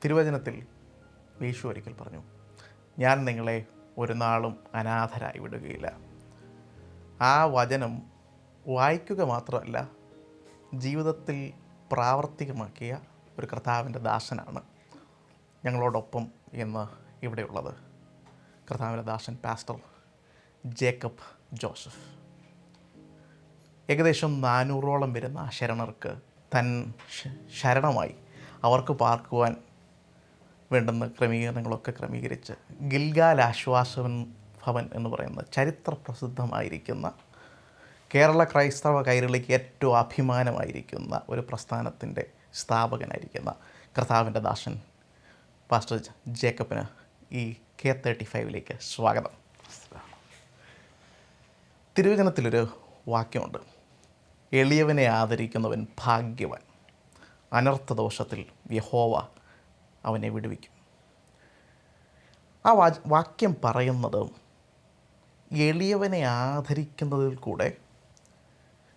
തിരുവചനത്തിൽ യേശു ഒരിക്കൽ പറഞ്ഞു, ഞാൻ നിങ്ങളെ ഒരു നാളും അനാഥരായി വിടുകയില്ല. ആ വചനം വായിക്കുക മാത്രമല്ല, ജീവിതത്തിൽ പ്രാവർത്തികമാക്കിയ ഒരു കർത്താവിൻ്റെ ദാസനാണ് ഞങ്ങളോടൊപ്പം ഇന്ന് ഇവിടെയുള്ളത്. കർത്താവിൻ്റെ ദാസൻ പാസ്റ്റർ ജേക്കബ് ജോസഫ്. ഏകദേശം 400ഓളം വരുന്ന ശരണർക്ക് തൻ ശരണമായി അവർക്ക് പാർക്കുവാൻ വേണ്ടുന്ന ക്രമീകരണങ്ങളൊക്കെ ക്രമീകരിച്ച് ഗിൽഗാൽ ആശ്വാസ ഭവൻ എന്ന് പറയുന്ന ചരിത്ര പ്രസിദ്ധമായിരിക്കുന്ന കേരള ക്രൈസ്തവ കൈരളിക്ക് ഏറ്റവും അഭിമാനമായിരിക്കുന്ന ഒരു പ്രസ്ഥാനത്തിൻ്റെ സ്ഥാപകനായിരിക്കുന്ന കർത്താവിൻ്റെ ദാസൻ പാസ്റ്റർ ജേക്കബിന് ഈ K35 സ്വാഗതം. തിരുവചനത്തിലൊരു വാക്യമുണ്ട്, എളിയവനെ ആദരിക്കുന്നവൻ ഭാഗ്യവാൻ, അനർത്ഥദോഷത്തിൽ യഹോവ അവനെ വിടുവിക്കും. ആ വാക്യം പറയുന്നത് എളിയവനെ ആദരിക്കുന്നതിൽ കൂടെ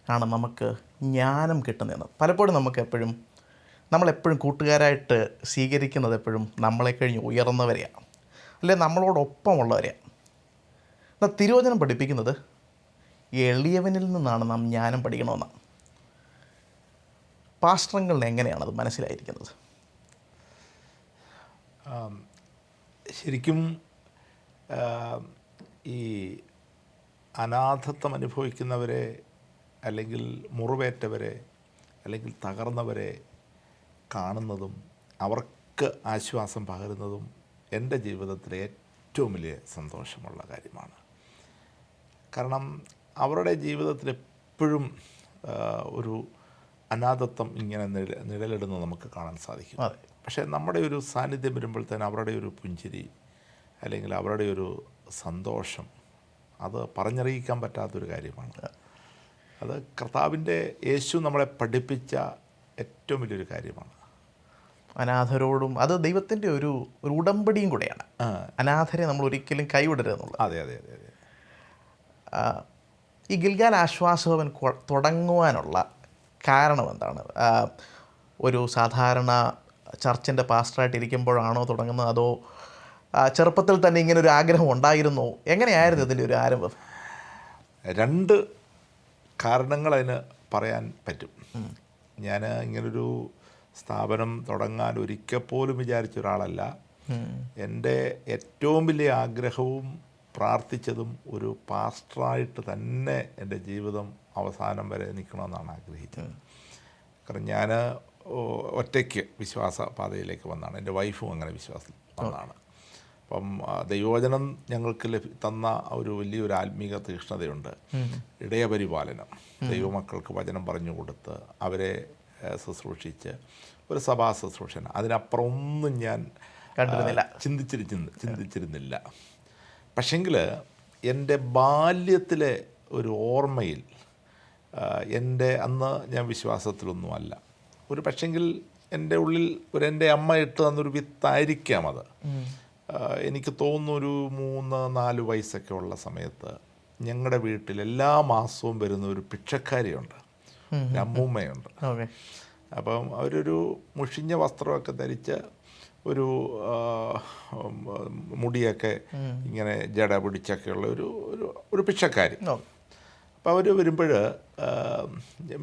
ആണ് നമുക്ക് ജ്ഞാനം കിട്ടുന്നതെന്ന്. പലപ്പോഴും നമ്മളെപ്പോഴും കൂട്ടുകാരായിട്ട് സ്വീകരിക്കുന്നത് എപ്പോഴും നമ്മളെ കഴിഞ്ഞ് ഉയർന്നവരെയാണ്, അല്ലെങ്കിൽ നമ്മളോടൊപ്പമുള്ളവരെയാണ്. എന്നാൽ തിരുവചനം പഠിപ്പിക്കുന്നത് എളിയവനിൽ നിന്നാണ് നാം ജ്ഞാനം പഠിക്കണമെന്നാണ്. പാസ്റ്ററങ്ങളിൽ എങ്ങനെയാണത് മനസ്സിലായിരിക്കുന്നത്? ശരിക്കും ഈ അനാഥത്വം അനുഭവിക്കുന്നവരെ, അല്ലെങ്കിൽ മുറിവേറ്റവരെ, അല്ലെങ്കിൽ തകർന്നവരെ കാണുന്നതും അവർക്ക് ആശ്വാസം പകരുന്നതും എൻ്റെ ജീവിതത്തിലെ ഏറ്റവും വലിയ സന്തോഷമുള്ള കാര്യമാണ്. കാരണം അവരുടെ ജീവിതത്തിൽ എപ്പോഴും ഒരു അനാഥത്വം ഇങ്ങനെ നിഴലിടുന്നത് നമുക്ക് കാണാൻ സാധിക്കും. പക്ഷേ നമ്മുടെ ഒരു സാന്നിധ്യം വരുമ്പോഴത്തേന് അവരുടെ ഒരു പുഞ്ചിരി, അല്ലെങ്കിൽ അവരുടെ ഒരു സന്തോഷം, അത് പറഞ്ഞറിയിക്കാൻ പറ്റാത്തൊരു കാര്യമാണ്. അത് കർത്താവിൻ്റെ യേശു നമ്മളെ പഠിപ്പിച്ച ഏറ്റവും വലിയൊരു കാര്യമാണ്. അനാഥരോടും അത് ദൈവത്തിൻ്റെ ഒരു ഉടമ്പടിയും കൂടെയാണ്. അനാഥരെ നമ്മൾ ഒരിക്കലും കൈവിടരുതെന്നുള്ളത്. അതെ അതെ അതെ അതെ. ഈ ഗിൽഗാൽ ആശ്വാസഭവൻ തുടങ്ങുവാനുള്ള കാരണം എന്താണ്? ഒരു സാധാരണ ചർച്ചിൻ്റെ പാസ്റ്ററായിട്ട് ഇരിക്കുമ്പോഴാണോ തുടങ്ങുന്നത്, അതോ ചെറുപ്പത്തിൽ തന്നെ ഇങ്ങനൊരു ആഗ്രഹം ഉണ്ടായിരുന്നോ? എങ്ങനെയായിരുന്നു ഇതിൻ്റെ ഒരു ആരംഭം? രണ്ട് കാരണങ്ങൾ അതിന് പറയാൻ പറ്റും. ഞാൻ ഇങ്ങനൊരു സ്ഥാപനം തുടങ്ങാൻ ഒരിക്കൽ പോലും വിചാരിച്ച ഒരാളല്ല. എൻ്റെ ഏറ്റവും വലിയ ആഗ്രഹവും പ്രാർത്ഥിച്ചതും ഒരു പാസ്റ്ററായിട്ട് തന്നെ എൻ്റെ ജീവിതം അവസാനം വരെ നിൽക്കണമെന്നാണ് ആഗ്രഹിച്ചത്. കാരണം ഞാൻ ഒറ്റയ്ക്ക് വിശ്വാസ പാതയിലേക്ക് വന്നതാണ്. എൻ്റെ വൈഫും അങ്ങനെ വിശ്വാസം വന്നതാണ്. അപ്പം ദൈവവചനം ഞങ്ങൾക്ക് തന്ന ഒരു വലിയൊരു ആത്മീക തീക്ഷ്ണതയുണ്ട്. ഇടയപരിപാലനം, ദൈവമക്കൾക്ക് വചനം പറഞ്ഞു കൊടുത്ത് അവരെ ശുശ്രൂഷിച്ച് ഒരു സഭാ ശുശ്രൂഷന, അതിനപ്പുറം ഒന്നും ഞാൻ ചിന്തിച്ചിരുന്നില്ല. പക്ഷെങ്കിൽ എൻ്റെ ബാല്യത്തിലെ ഒരു ഓർമ്മയിൽ, അന്ന് ഞാൻ വിശ്വാസത്തിലൊന്നുമല്ല, ഒരു പക്ഷെങ്കിൽ എൻ്റെ ഉള്ളിൽ എൻ്റെ അമ്മ ഇട്ട് തന്നൊരു വിത്തായിരിക്കാം അത്. എനിക്ക് തോന്നുന്നു ഒരു 3-4 വയസ്സൊക്കെ ഉള്ള സമയത്ത് ഞങ്ങളുടെ വീട്ടിൽ എല്ലാ മാസവും വരുന്ന ഒരു ഭിക്ഷക്കാരിയുണ്ട്, ഒരു അമ്മൂമ്മയുണ്ട്. അപ്പം അവരൊരു മുഷിഞ്ഞ വസ്ത്രമൊക്കെ ധരിച്ച്, ഒരു മുടിയൊക്കെ ഇങ്ങനെ ജട പിടിച്ചൊക്കെയുള്ള ഒരു ഭിക്ഷക്കാരി. അപ്പോൾ അവർ വരുമ്പോൾ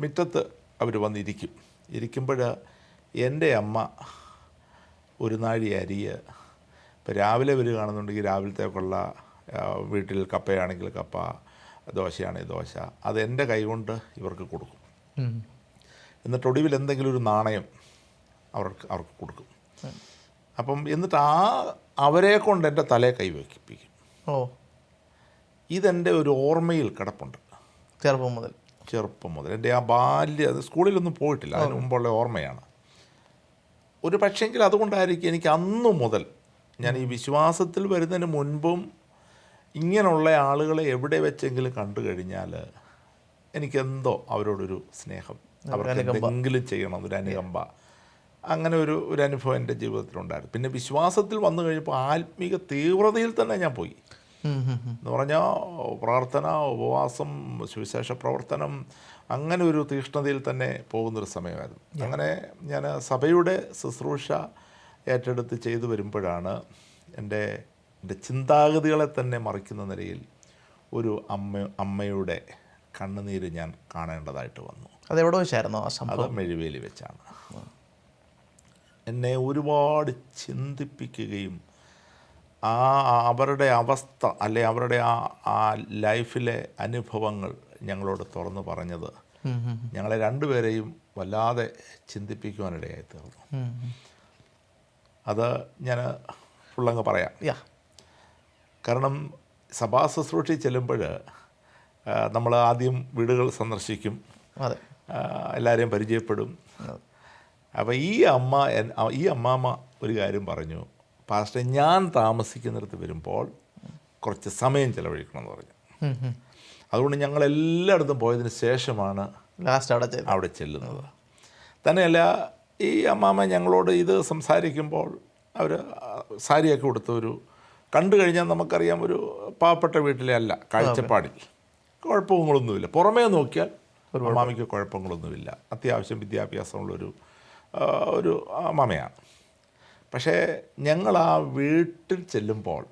മുറ്റത്ത് അവർ ഇരിക്കുമ്പോൾ എൻ്റെ അമ്മ ഒരു നാഴി അരിയ്, ഇപ്പോൾ രാവിലെ വരികയാണെന്നുണ്ടെങ്കിൽ രാവിലത്തേക്കുള്ള, വീട്ടിൽ കപ്പയാണെങ്കിൽ കപ്പ, ദോശയാണെങ്കിൽ ദോശ, അത് എൻ്റെ കൈകൊണ്ട് ഇവർക്ക് കൊടുക്കും. എന്നിട്ട് ഒടുവിൽ എന്തെങ്കിലും ഒരു നാണയം അവർക്ക് കൊടുക്കും. അപ്പം എന്നിട്ട് അവരെ കൊണ്ട് എൻ്റെ തലയെ കൈവയ്പ്പിക്കും. ഇതെൻ്റെ ഒരു ഓർമ്മയിൽ കിടപ്പുണ്ട്. ചെറുപ്പം മുതൽ എൻ്റെ ആ സ്കൂളിലൊന്നും പോയിട്ടില്ല, അതിന് മുമ്പുള്ള ഓർമ്മയാണ്. ഒരു പക്ഷെങ്കിൽ അതുകൊണ്ടായിരിക്കും എനിക്ക് അന്നു മുതൽ, ഞാൻ ഈ വിശ്വാസത്തിൽ വരുന്നതിന് മുൻപും ഇങ്ങനെയുള്ള ആളുകളെ എവിടെ വെച്ചെങ്കിലും കണ്ടു കഴിഞ്ഞാൽ എനിക്കെന്തോ അവരോടൊരു സ്നേഹം, അവർക്ക് എന്തെങ്കിലും ചെയ്യണം, ഒരു അനുകമ്പ, അങ്ങനെ ഒരു അനുഭവം എൻ്റെ ജീവിതത്തിലുണ്ടായിരുന്നു. പിന്നെ വിശ്വാസത്തിൽ വന്നു കഴിഞ്ഞപ്പോൾ ആത്മീക തീവ്രതയിൽ തന്നെ ഞാൻ പോയി. എന്ന് പറഞ്ഞാൽ പ്രാർത്ഥന, ഉപവാസം, സുവിശേഷ പ്രവർത്തനം, അങ്ങനെ ഒരു തീക്ഷ്ണതയിൽ തന്നെ പോകുന്നൊരു സമയമായിരുന്നു. അങ്ങനെ ഞാൻ സഭയുടെ ശുശ്രൂഷ ഏറ്റെടുത്ത് ചെയ്തു വരുമ്പോഴാണ് എൻ്റെ ചിന്താഗതികളെ തന്നെ മറിക്കുന്ന നിലയിൽ ഒരു അമ്മയുടെ കണ്ണുനീര് ഞാൻ കാണേണ്ടതായിട്ട് വന്നു. അതെവിടെ വെച്ചായിരുന്നു ആ അത് സംഭവം? മെഴുവേലി വെച്ചാണ്. എന്നെ ഒരുപാട് ചിന്തിപ്പിക്കുകയും അവരുടെ അവസ്ഥ അല്ലെ അവരുടെ ആ ലൈഫിലെ അനുഭവങ്ങൾ ഞങ്ങളോട് തുറന്നു പറഞ്ഞത് ഞങ്ങളെ രണ്ടുപേരെയും വല്ലാതെ ചിന്തിപ്പിക്കുവാനിടയായി തീർന്നു. അത് ഞാൻ ഫുള്ളങ്ങ് പറയാം. കാരണം സഭാ ശുശ്രൂഷ ചെല്ലുമ്പോൾ നമ്മൾ ആദ്യം വീടുകൾ സന്ദർശിക്കും, എല്ലാവരെയും പരിചയപ്പെടും. അപ്പോൾ ഈ അമ്മാമ്മ ഒരു കാര്യം പറഞ്ഞു, പാസ്റ്റർ ഞാൻ താമസിക്കുന്നിടത്ത് വരുമ്പോൾ കുറച്ച് സമയം ചിലവഴിക്കണമെന്ന് പറഞ്ഞു. അതുകൊണ്ട് ഞങ്ങളെല്ലായിടത്തും പോയതിന് ശേഷമാണ് ലാസ്റ്റ് അവിടെ ചെല്ലുന്നത്. തന്നെയല്ല, ഈ അമ്മാമ്മ ഞങ്ങളോട് ഇത് സംസാരിക്കുമ്പോൾ അവർ സാരിയൊക്കെ കൊടുത്തൊരു കണ്ടു കഴിഞ്ഞാൽ നമുക്കറിയാം ഒരു പാവപ്പെട്ട വീട്ടിലെ അല്ല കാഴ്ചപ്പാടിൽ. കുഴപ്പങ്ങളൊന്നുമില്ല, പുറമേ നോക്കിയാൽ അമ്മാമയ്ക്ക് കുഴപ്പങ്ങളൊന്നുമില്ല, അത്യാവശ്യം വിദ്യാഭ്യാസമുള്ളൊരു അമ്മാമയാണ്. പക്ഷേ ഞങ്ങൾ ആ വീട്ടിൽ ചെല്ലുമ്പോൾ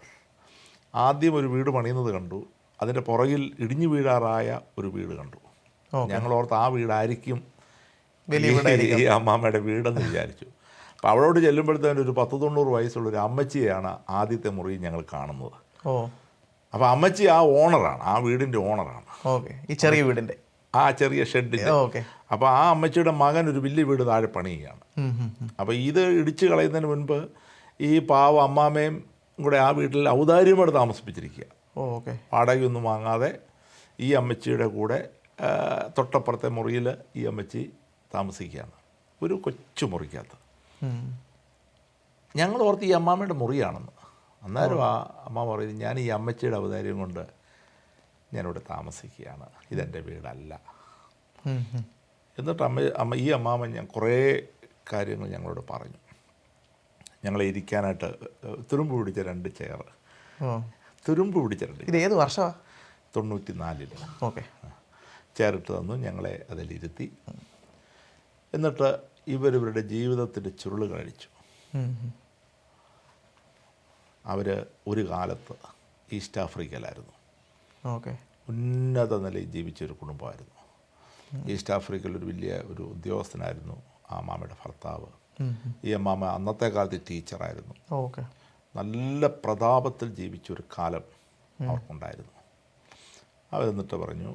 ആദ്യം ഒരു വീട് പണിയുന്നത് കണ്ടു, അതിൻ്റെ പുറകിൽ ഇടിഞ്ഞു വീഴാറായ ഒരു വീട് കണ്ടു. ഞങ്ങളോർത്ത് ആ വീടായിരിക്കും ഈ അമ്മാമ്മയുടെ വീടെന്ന് വിചാരിച്ചു. അപ്പോൾ അവളോട് ചെല്ലുമ്പോഴത്തേനും ഒരു 10-90 വയസ്സുള്ളൊരു അമ്മച്ചിയാണ് ആദ്യത്തെ മുറി ഞങ്ങൾ കാണുന്നത്. അപ്പോൾ അമ്മച്ചി ആ ഓണറാണ്, ആ വീടിൻ്റെ ഓണറാണ്, ഈ ചെറിയ വീടിൻ്റെ ആ ചെറിയ ഷെഡിൻ്റെ. അപ്പോൾ ആ അമ്മച്ചിയുടെ മകൻ ഒരു വലിയ വീട് താഴെ പണിയുകയാണ്. അപ്പോൾ ഇത് ഇടിച്ചു കളയുന്നതിന് മുൻപ് ഈ പാവ അമ്മാമ്മയും കൂടെ ആ വീട്ടിൽ ഔദാര്യമായിട്ട് താമസിപ്പിച്ചിരിക്കുക. വാടകയൊന്നും വാങ്ങാതെ ഈ അമ്മച്ചിയുടെ കൂടെ തൊട്ടപ്പുറത്തെ മുറിയിൽ ഈ അമ്മച്ചി താമസിക്കുകയാണ്, ഒരു കൊച്ചു മുറിക്കകത്ത്. ഞങ്ങൾ ഓർത്ത് ഈ അമ്മാമ്മയുടെ മുറിയാണെന്ന്. അന്നേരം ആ അമ്മ പറയുന്നത്, ഞാൻ ഈ അമ്മച്ചിയുടെ ഔദാര്യം കൊണ്ട് ഞാനിവിടെ താമസിക്കുകയാണ്, ഇതെൻ്റെ വീടല്ല. എന്നിട്ട് ഈ അമ്മാമ്മ ഞാൻ കുറേ കാര്യങ്ങൾ ഞങ്ങളോട് പറഞ്ഞു. ഞങ്ങളെ ഇരിക്കാനായിട്ട് തുരുമ്പ് പിടിച്ച 2 ചെയർ, തുരുമ്പ് പിടിച്ച 2. ഇത് ഏത് വർഷമാണ്? 94 ചെയറിട്ട് തന്നു, ഞങ്ങളെ അതിലിരുത്തി. എന്നിട്ട് ഇവരുടെ ജീവിതത്തിൻ്റെ ചുരുൾ കഴിച്ചു. അവർ ഒരു കാലത്ത് ഈസ്റ്റ് ആഫ്രിക്കയിലായിരുന്നു, ഉന്നത നിലയിൽ ജീവിച്ചൊരു കുടുംബമായിരുന്നു. ഈസ്റ്റ് ആഫ്രിക്കയിൽ ഒരു വലിയ ഉദ്യോഗസ്ഥനായിരുന്നു ആ അമ്മാമ്മയുടെ ഭർത്താവ്. ഈ അമ്മാമ്മ അന്നത്തെ കാലത്ത് ടീച്ചറായിരുന്നു. നല്ല പ്രതാപത്തിൽ ജീവിച്ചൊരു കാലം അവർക്കുണ്ടായിരുന്നു. അവരെന്നിട്ട് പറഞ്ഞു,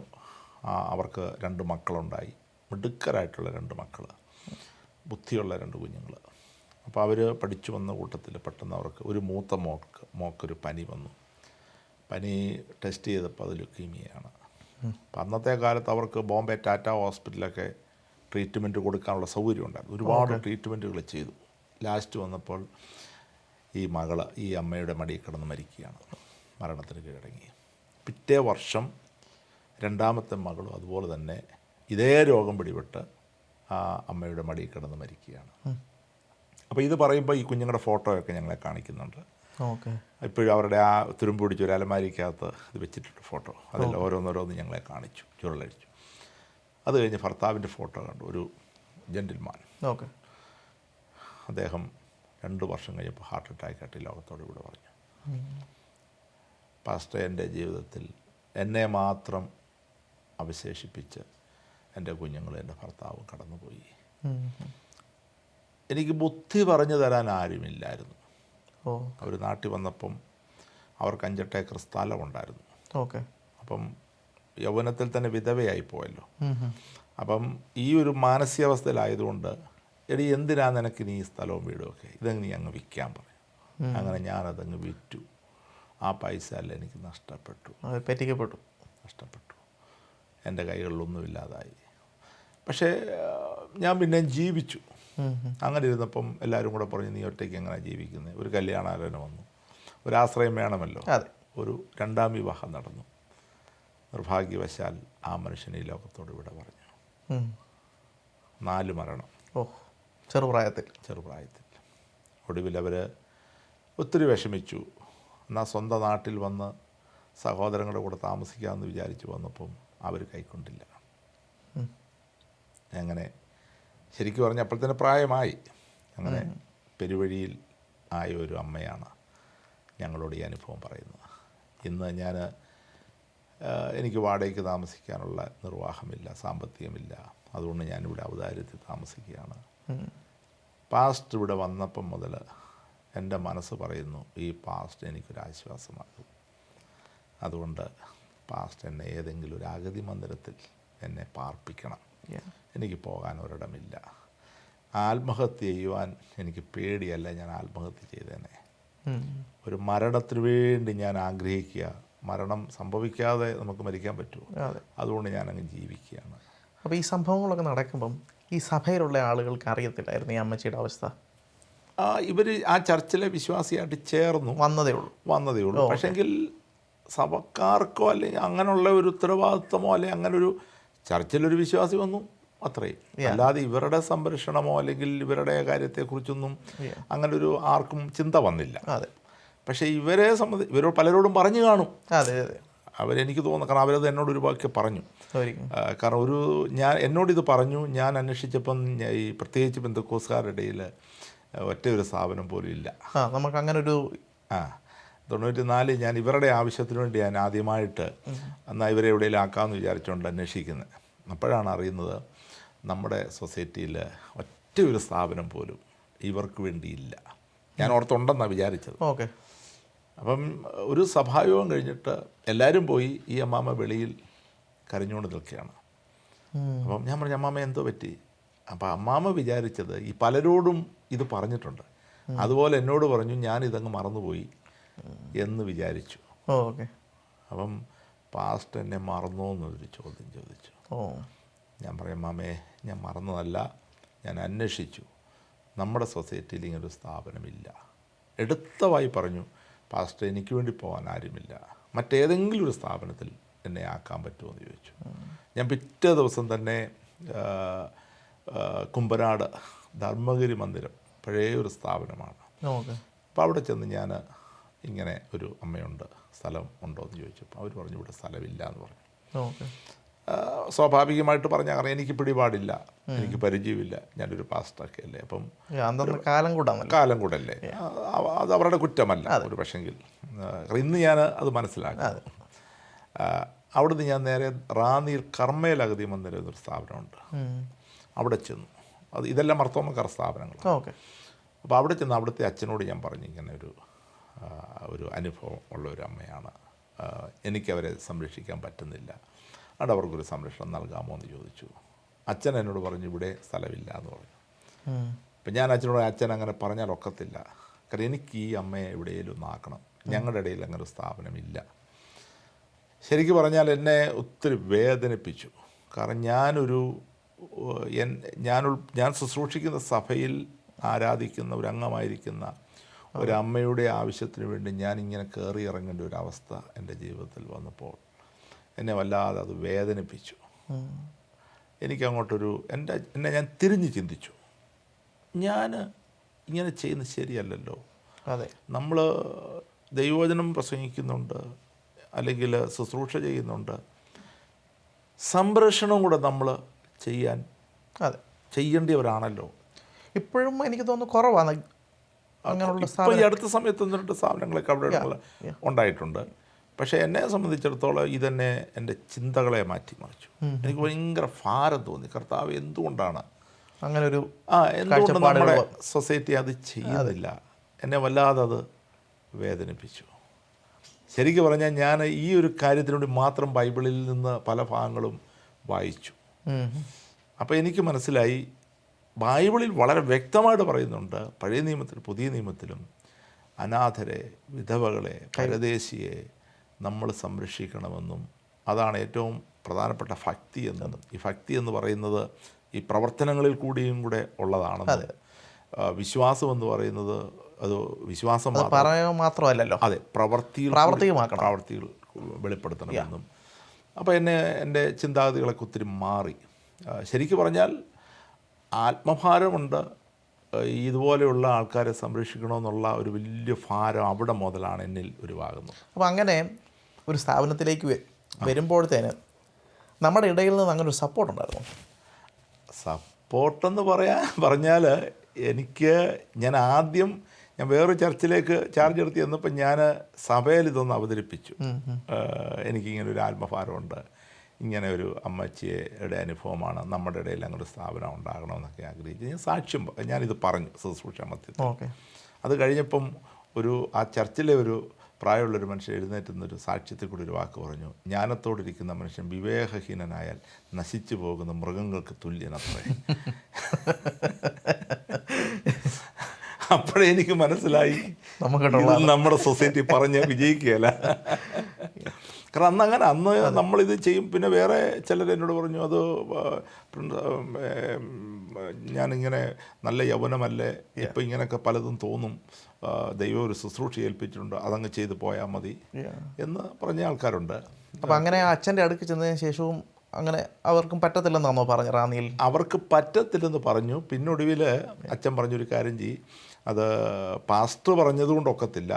അവർക്ക് 2 മക്കളുണ്ടായി, മിടുക്കരായിട്ടുള്ള 2 മക്കൾ, ബുദ്ധിയുള്ള 2 കുഞ്ഞുങ്ങൾ. അപ്പോൾ അവർ പഠിച്ചു വന്ന കൂട്ടത്തിൽ പെട്ടെന്ന് അവർക്ക് ഒരു മൂത്ത മോക്കൊരു പനി വന്നു. പനി ടെസ്റ്റ് ചെയ്തപ്പോൾ അത് ലുക്കീമിയയാണ്. അപ്പം അന്നത്തെ കാലത്ത് അവർക്ക് ബോംബെ ടാറ്റ ഹോസ്പിറ്റലൊക്കെ ട്രീറ്റ്മെൻറ്റ് കൊടുക്കാനുള്ള സൗകര്യം ഉണ്ടായിരുന്നു. ഒരുപാട് ട്രീറ്റ്മെൻറ്റുകൾ ചെയ്തു. ലാസ്റ്റ് വന്നപ്പോൾ ഈ അമ്മയുടെ മടിയിൽ കിടന്ന് മരിക്കുകയാണ്, മരണത്തിന് കീഴടങ്ങി. പിറ്റേ വർഷം 2ാമത്തെ മകളും അതുപോലെ തന്നെ ഇതേ രോഗം പിടിപെട്ട് ആ അമ്മയുടെ മടിയിൽ കിടന്ന് മരിക്കുകയാണ്. അപ്പോൾ ഇത് പറയുമ്പോൾ ഈ കുഞ്ഞുങ്ങളുടെ ഫോട്ടോയൊക്കെ ഞങ്ങളെ കാണിക്കുന്നുണ്ട്. ഇപ്പോഴും അവരുടെ ആ തുരുമ്പ് പിടിച്ച ഒരു അലമാരിക്കകത്ത് ഇത് വെച്ചിട്ടുണ്ട് ഫോട്ടോ. അതെല്ലാം ഓരോന്നോരോന്ന് ഞങ്ങളെ കാണിച്ചു, ചുരുളടിച്ചു. അത് കഴിഞ്ഞ് ഭർത്താവിൻ്റെ ഫോട്ടോ കണ്ടു, ഒരു ജെൻറ്റിൽമാൻ. അദ്ദേഹം 2 വർഷം കഴിഞ്ഞപ്പോൾ ഹാർട്ട് അറ്റാക്കായിട്ട് ലോകത്തോട് ഇവിടെ പറഞ്ഞു, പാസ്റ്റർ, എൻ്റെ ജീവിതത്തിൽ എന്നെ മാത്രം അവശേഷിപ്പിച്ച് എൻ്റെ കുഞ്ഞുങ്ങൾ, എൻ്റെ ഭർത്താവ് കടന്നുപോയി. എനിക്ക് ബുദ്ധി പറഞ്ഞു തരാൻ ആരുമില്ലായിരുന്നു. അവർ നാട്ടിൽ വന്നപ്പം അവർക്ക് 5-8 ഏക്കർ സ്ഥലമുണ്ടായിരുന്നു. അപ്പം യൗവനത്തിൽ തന്നെ വിധവയായി പോയല്ലോ. അപ്പം ഈ ഒരു മാനസികാവസ്ഥയിലായതുകൊണ്ട്, എടി എന്തിനാ നിനക്ക് നീ സ്ഥലവും വീടും ഒക്കെ, ഇതങ്ങ് നീ അങ്ങ് വിൽക്കാൻ പറയും. അങ്ങനെ ഞാനതങ്ങ് വിറ്റു. ആ പൈസ അല്ല എനിക്ക് നഷ്ടപ്പെട്ടു. എൻ്റെ കൈകളിലൊന്നുമില്ലാതായി. പക്ഷേ ഞാൻ പിന്നെ ജീവിച്ചു. അങ്ങനെ ഇരുന്നപ്പം എല്ലാവരും കൂടെ പറഞ്ഞു, നീ ഒറ്റയ്ക്ക് എങ്ങനെ ജീവിക്കുന്നത്? ഒരു കല്യാണാലോചന വന്നു, ഒരാശ്രയം വേണമല്ലോ. ഒരു 2ാം വിവാഹം നടന്നു. നിർഭാഗ്യവശാൽ ആ മനുഷ്യൻ ഈ ലോകത്തോട് ഇവിടെ പറഞ്ഞു. 4 മരണം ചെറുപ്രായത്തിൽ. ഒടുവിൽ അവർ ഒത്തിരി വിഷമിച്ചു. എന്നാൽ സ്വന്തം നാട്ടിൽ വന്ന് സഹോദരങ്ങളുടെ കൂടെ താമസിക്കാമെന്ന് വിചാരിച്ചു വന്നപ്പം അവർ കൈക്കൊണ്ടില്ല. അങ്ങനെ ശരിക്കും പറഞ്ഞാൽ അപ്പോഴത്തേന് പ്രായമായി. അങ്ങനെ പെരുവഴിയിൽ ആയ ഒരു അമ്മയാണ് ഞങ്ങളോട് ഈ അനുഭവം പറയുന്നത്. ഇന്ന് എനിക്ക് വാടകയ്ക്ക് താമസിക്കാനുള്ള നിർവാഹമില്ല, സാമ്പത്തികമില്ല. അതുകൊണ്ട് ഞാനിവിടെ ഔദാര്യത്തിൽ താമസിക്കുകയാണ്. പാസ്റ്റ് ഇവിടെ വന്നപ്പം മുതൽ എൻ്റെ മനസ്സ് പറയുന്നു, ഈ പാസ്റ്റ് എനിക്കൊരാശ്വാസമാകും. അതുകൊണ്ട് പാസ്റ്റ് എന്നെ ഏതെങ്കിലും ഒരു അഗതി മന്ദിരത്തിൽ എന്നെ പാർപ്പിക്കണം. എനിക്ക് പോകാൻ ഒരിടമില്ല. ആത്മഹത്യ ചെയ്യുവാൻ എനിക്ക് പേടിയല്ല, ഞാൻ ആത്മഹത്യ ചെയ്തേനെ. ഒരു മരണത്തിന് വേണ്ടി ഞാൻ ആഗ്രഹിക്കുക. മരണം സംഭവിക്കാതെ നമുക്ക് മരിക്കാൻ പറ്റുമോ? അതുകൊണ്ട് ഞാനങ്ങ് ജീവിക്കുകയാണ്. അപ്പോൾ ഈ സംഭവങ്ങളൊക്കെ നടക്കുമ്പം ഈ സഭയിലുള്ള ആളുകൾക്ക് അറിയത്തില്ലായിരുന്നു ഈ അമ്മച്ചിയുടെ അവസ്ഥ? ഇവർ ആ ചർച്ചിലെ വിശ്വാസിയായിട്ട് ചേർന്നു വന്നതേ ഉള്ളൂ. പക്ഷെങ്കിൽ സഭക്കാർക്കോ അല്ലെങ്കിൽ അങ്ങനെയുള്ള ഒരു ഉത്തരവാദിത്വമോ അല്ലെങ്കിൽ അങ്ങനൊരു ചർച്ചിലൊരു വിശ്വാസി വന്നു, അത്രയും. അല്ലാതെ ഇവരുടെ സംരക്ഷണമോ അല്ലെങ്കിൽ ഇവരുടെ കാര്യത്തെക്കുറിച്ചൊന്നും അങ്ങനൊരു ആർക്കും ചിന്ത വന്നില്ല. പക്ഷേ ഇവരോട് പലരോടും പറഞ്ഞു കാണും. അവരെനിക്ക് തോന്നുന്നു, കാരണം അവരത് എന്നോട് ഒരു വാക്യം പറഞ്ഞു. കാരണം എന്നോടിത് പറഞ്ഞു. ഞാൻ അന്വേഷിച്ചപ്പം ഈ പ്രത്യേകിച്ച് പെന്തക്കോസ്തുകാരുടെ ഇടയിൽ ഒറ്റ ഒരു സ്ഥാപനം പോലും ഇല്ല. നമുക്ക് അങ്ങനെ ഒരു 94 ഞാൻ ഇവരുടെ ആവശ്യത്തിന് വേണ്ടി ഞാൻ ആദ്യമായിട്ട് എന്നാൽ ഇവരെ എവിടെയെങ്കിലും ആക്കാമെന്ന് വിചാരിച്ചുകൊണ്ട് അന്വേഷിക്കുന്നത്. അപ്പോഴാണ് അറിയുന്നത് നമ്മുടെ സൊസൈറ്റിയിൽ ഒറ്റ ഒരു സ്ഥാപനം പോലും ഇവർക്ക് വേണ്ടിയില്ല. ഞാൻ ഓർത്തുണ്ടെന്നാണ് വിചാരിച്ചത്. അപ്പം ഒരു സഭായോഗം കഴിഞ്ഞിട്ട് എല്ലാവരും പോയി. ഈ അമ്മാമ്മ വെളിയിൽ കരഞ്ഞുകൊണ്ട് നിൽക്കുകയാണ്. അപ്പം ഞാൻ പറഞ്ഞു, അമ്മാമ്മ എന്തോ പറ്റി? അപ്പം അമ്മാമ്മ വിചാരിച്ചത് ഈ പലരോടും ഇത് പറഞ്ഞിട്ടുണ്ട്, അതുപോലെ എന്നോട് പറഞ്ഞു, ഞാനിതങ്ങ് മറന്നുപോയി എന്ന് വിചാരിച്ചു. അപ്പം പാസ്റ്റ് എന്നെ മറന്നോ എന്നൊരു ചോദ്യം ചോദിച്ചു. ഞാൻ പറയും, അമ്മാമ്മേ, ഞാൻ മറന്നതല്ല, ഞാൻ അന്വേഷിച്ചു, നമ്മുടെ സൊസൈറ്റിയിൽ ഇങ്ങനൊരു സ്ഥാപനമില്ല. എടുത്തവായി പറഞ്ഞു, പാസ്റ്റർ എനിക്ക് വേണ്ടി പോകാൻ ആരുമില്ല, മറ്റേതെങ്കിലും ഒരു സ്ഥാപനത്തിൽ എന്നെ ആക്കാൻ പറ്റുമോ എന്ന് ചോദിച്ചു. ഞാൻ പിറ്റേ ദിവസം തന്നെ കുമ്പനാട് ധർമ്മഗിരി മന്ദിരം, പഴയ ഒരു സ്ഥാപനമാണ്, അപ്പോൾ അവിടെ ചെന്ന് ഞാൻ ഇങ്ങനെ ഒരു അമ്മയുണ്ട്, സ്ഥലം ഉണ്ടോ എന്ന് ചോദിച്ചപ്പോൾ അവർ പറഞ്ഞു, ഇവിടെ സ്ഥലമില്ല എന്ന് പറഞ്ഞു. സ്വാഭാവികമായിട്ട് പറഞ്ഞാൽ, കാരണം എനിക്ക് പിടിപാടില്ല, എനിക്ക് പരിചയമില്ല, ഞാനൊരു പാസ്റ്ററൊക്കെ അല്ലേ, അപ്പം കാലം കൂടല്ലേ, അത് അവരുടെ കുറ്റമല്ല ഒരു പക്ഷെങ്കിൽ. ഇന്ന് ഞാൻ അത് മനസ്സിലാക്കി. അവിടുന്ന് ഞാൻ നേരെ റാന്നിയിൽ കർമ്മേൽ അഗതി മന്ദിരം എന്നൊരു സ്ഥാപനമുണ്ട്, അവിടെ ചെന്നു. ഇതെല്ലാം മർത്തോമക്കാർ സ്ഥാപനങ്ങളാണ്. അപ്പോൾ അവിടെ ചെന്ന് അവിടുത്തെ അച്ഛനോട് ഞാൻ പറഞ്ഞു, ഇങ്ങനെ ഒരു അനുഭവം ഉള്ള ഒരു അമ്മയാണ്, എനിക്കവരെ സംരക്ഷിക്കാൻ പറ്റുന്നില്ല, അവിടെ അവർക്കൊരു സംരക്ഷണം നൽകാമോ എന്ന് ചോദിച്ചു. അച്ഛൻ എന്നോട് പറഞ്ഞു, ഇവിടെ സ്ഥലമില്ല എന്ന് പറഞ്ഞു. അപ്പം ഞാൻ അച്ഛനോട്, അച്ഛൻ അങ്ങനെ പറഞ്ഞാൽ ഒക്കത്തില്ല, കാരണം എനിക്ക് ഈ അമ്മയെ എവിടെയെങ്കിലും ഒന്ന് ആക്കണം, ഞങ്ങളുടെ ഇടയിൽ അങ്ങനെ ഒരു സ്ഥാപനമില്ല. ശരിക്കും പറഞ്ഞാൽ എന്നെ ഒത്തിരി വേദനിപ്പിച്ചു. കാരണം ഞാൻ ശുശ്രൂഷിക്കുന്ന സഭയിൽ ആരാധിക്കുന്ന ഒരു അംഗമായിരിക്കുന്ന ഒരമ്മയുടെ ആവശ്യത്തിന് വേണ്ടി ഞാനിങ്ങനെ കയറി ഇറങ്ങേണ്ട ഒരു അവസ്ഥ എൻ്റെ ജീവിതത്തിൽ വന്നപ്പോൾ എന്നെ വല്ലാതെ അത് വേദനിപ്പിച്ചു. എനിക്കങ്ങോട്ടൊരു എന്നെ ഞാൻ തിരിഞ്ഞ് ചിന്തിച്ചു, ഞാൻ ഇങ്ങനെ ചെയ്യുന്നത് ശരിയല്ലല്ലോ. നമ്മൾ ദൈവവചനം പ്രസംഗിക്കുന്നുണ്ട്, അല്ലെങ്കിൽ ശുശ്രൂഷ ചെയ്യുന്നുണ്ട്, സംരക്ഷണം കൂടെ നമ്മൾ ചെയ്യേണ്ടവരാണല്ലോ. ഇപ്പോഴും എനിക്ക് തോന്നുന്നു കുറവാണ് അങ്ങനെയുള്ള. ഇപ്പോൾ ഈ അടുത്ത സമയത്ത് 1-2 സ്ഥാപനങ്ങളൊക്കെ അവിടെ ഉണ്ടായിട്ടുണ്ട്. പക്ഷേ എന്നെ സംബന്ധിച്ചിടത്തോളം ഇതെന്നെ എൻ്റെ ചിന്തകളെ മാറ്റിമറിച്ചു. എനിക്ക് ഭയങ്കര ഭാരം തോന്നി. കർത്താവ്, എന്തുകൊണ്ടാണ് അങ്ങനൊരു എന്തുകൊണ്ട് നമ്മുടെ സൊസൈറ്റി അത് ചെയ്യുന്നില്ല? എന്നെ വല്ലാതെ അത് വേദനിപ്പിച്ചു. ശരിക്കും പറഞ്ഞാൽ ഞാൻ ഈ ഒരു കാര്യത്തിനുവേണ്ടി മാത്രം ബൈബിളിൽ നിന്ന് പല ഭാഗങ്ങളും വായിച്ചു. അപ്പോൾ എനിക്ക് മനസ്സിലായി, ബൈബിളിൽ വളരെ വ്യക്തമായിട്ട് പറയുന്നുണ്ട്, പഴയ നിയമത്തിലും പുതിയ നിയമത്തിലും അനാഥരെ, വിധവകളെ, പരദേശിയെ നമ്മൾ സംരക്ഷിക്കണമെന്നും അതാണ് ഏറ്റവും പ്രധാനപ്പെട്ട ഭക്തി എന്നും, ഈ ഭക്തി എന്ന് പറയുന്നത് ഈ പ്രവർത്തനങ്ങളിൽ കൂടിയും കൂടെ ഉള്ളതാണെന്നും, വിശ്വാസം എന്ന് പറയുന്നത് അത് വിശ്വാസം മാത്രമല്ലല്ലോ, അതെ, പ്രവർത്തികൾ വെളിപ്പെടുത്തണമെന്നും. അപ്പോൾ എൻ്റെ ചിന്താഗതികളൊക്കെ ഒത്തിരി മാറി. ശരിക്കും പറഞ്ഞാൽ ആത്മഭാരമുണ്ട്, ഇതുപോലെയുള്ള ആൾക്കാരെ സംരക്ഷിക്കണമെന്നുള്ള ഒരു വലിയ ഭാരം അവിടെ മുതലാണ് എന്നിൽ ഉരുവാകുന്നത്. അപ്പോൾ അങ്ങനെ ഒരു സ്ഥാപനത്തിലേക്ക് വരുമ്പോഴത്തേന് നമ്മുടെ ഇടയിൽ നിന്ന് അങ്ങനെ ഒരു സപ്പോർട്ട് ഉണ്ടായിരുന്നു? സപ്പോർട്ടെന്ന് പറഞ്ഞാൽ ഞാൻ ഞാൻ വേറൊരു ചർച്ചിലേക്ക് ചാർജ് എടുത്ത് ചെന്നപ്പോൾ ഞാൻ സഭയിൽ ഇതൊന്ന് അവതരിപ്പിച്ചു. എനിക്കിങ്ങനെ ഒരു ആത്മഭാരമുണ്ട്, ഇങ്ങനെ ഒരു അമ്മച്ചിയുടെ അനുഭവമാണ്, നമ്മുടെ ഇടയിൽ അങ്ങനെ ഒരു സ്ഥാപനം ഉണ്ടാകണമെന്നൊക്കെ ആഗ്രഹിച്ചു. ഞാൻ സാക്ഷ്യം ഞാനിത് പറഞ്ഞു ശുശ്രൂഷ മധ്യത്തിൽ. അത് കഴിഞ്ഞപ്പം ആ ചർച്ചിലെ ഒരു പ്രായമുള്ളൊരു മനുഷ്യൻ എഴുന്നേറ്റ് നിന്നൊരു സാക്ഷ്യത്തിൽ കൂടി ഒരു വാക്ക് പറഞ്ഞു: ജ്ഞാനത്തോടിരിക്കുന്ന മനുഷ്യൻ വിവേകഹീനനായാൽ നശിച്ചു പോകുന്ന മൃഗങ്ങൾക്ക് തുല്യനത്രേ. അപ്പോഴേ എനിക്ക് മനസ്സിലായി നമ്മുടെ സൊസൈറ്റി പറഞ്ഞ് വിജയിക്കുകയല്ല. കാരണം അന്ന് നമ്മളിത് ചെയ്യും. പിന്നെ വേറെ ചിലർ എന്നോട് പറഞ്ഞു, അത് ഞാനിങ്ങനെ നല്ല യൗവനമല്ലേ, ഇപ്പം ഇങ്ങനെയൊക്കെ പലതും തോന്നും, ദൈവം ഒരു ശുശ്രൂഷ ഏൽപ്പിച്ചിട്ടുണ്ട്, അതങ്ങ് ചെയ്ത് പോയാൽ മതി എന്ന് പറഞ്ഞ ആൾക്കാരുണ്ട്. അപ്പം അങ്ങനെ അച്ഛൻ്റെ അടുക്ക് ചെന്നതിന് ശേഷവും അങ്ങനെ അവർക്കും പറ്റത്തില്ലെന്നാണോ പറഞ്ഞ റാന്നിയിൽ? അവർക്ക് പറ്റത്തില്ലെന്ന് പറഞ്ഞു. പിന്നൊടുവിൽ അച്ഛൻ പറഞ്ഞൊരു കാര്യം ചെയ്യും, അത് പാസ്റ്റർ പറഞ്ഞതുകൊണ്ട് ഒക്കത്തില്ല,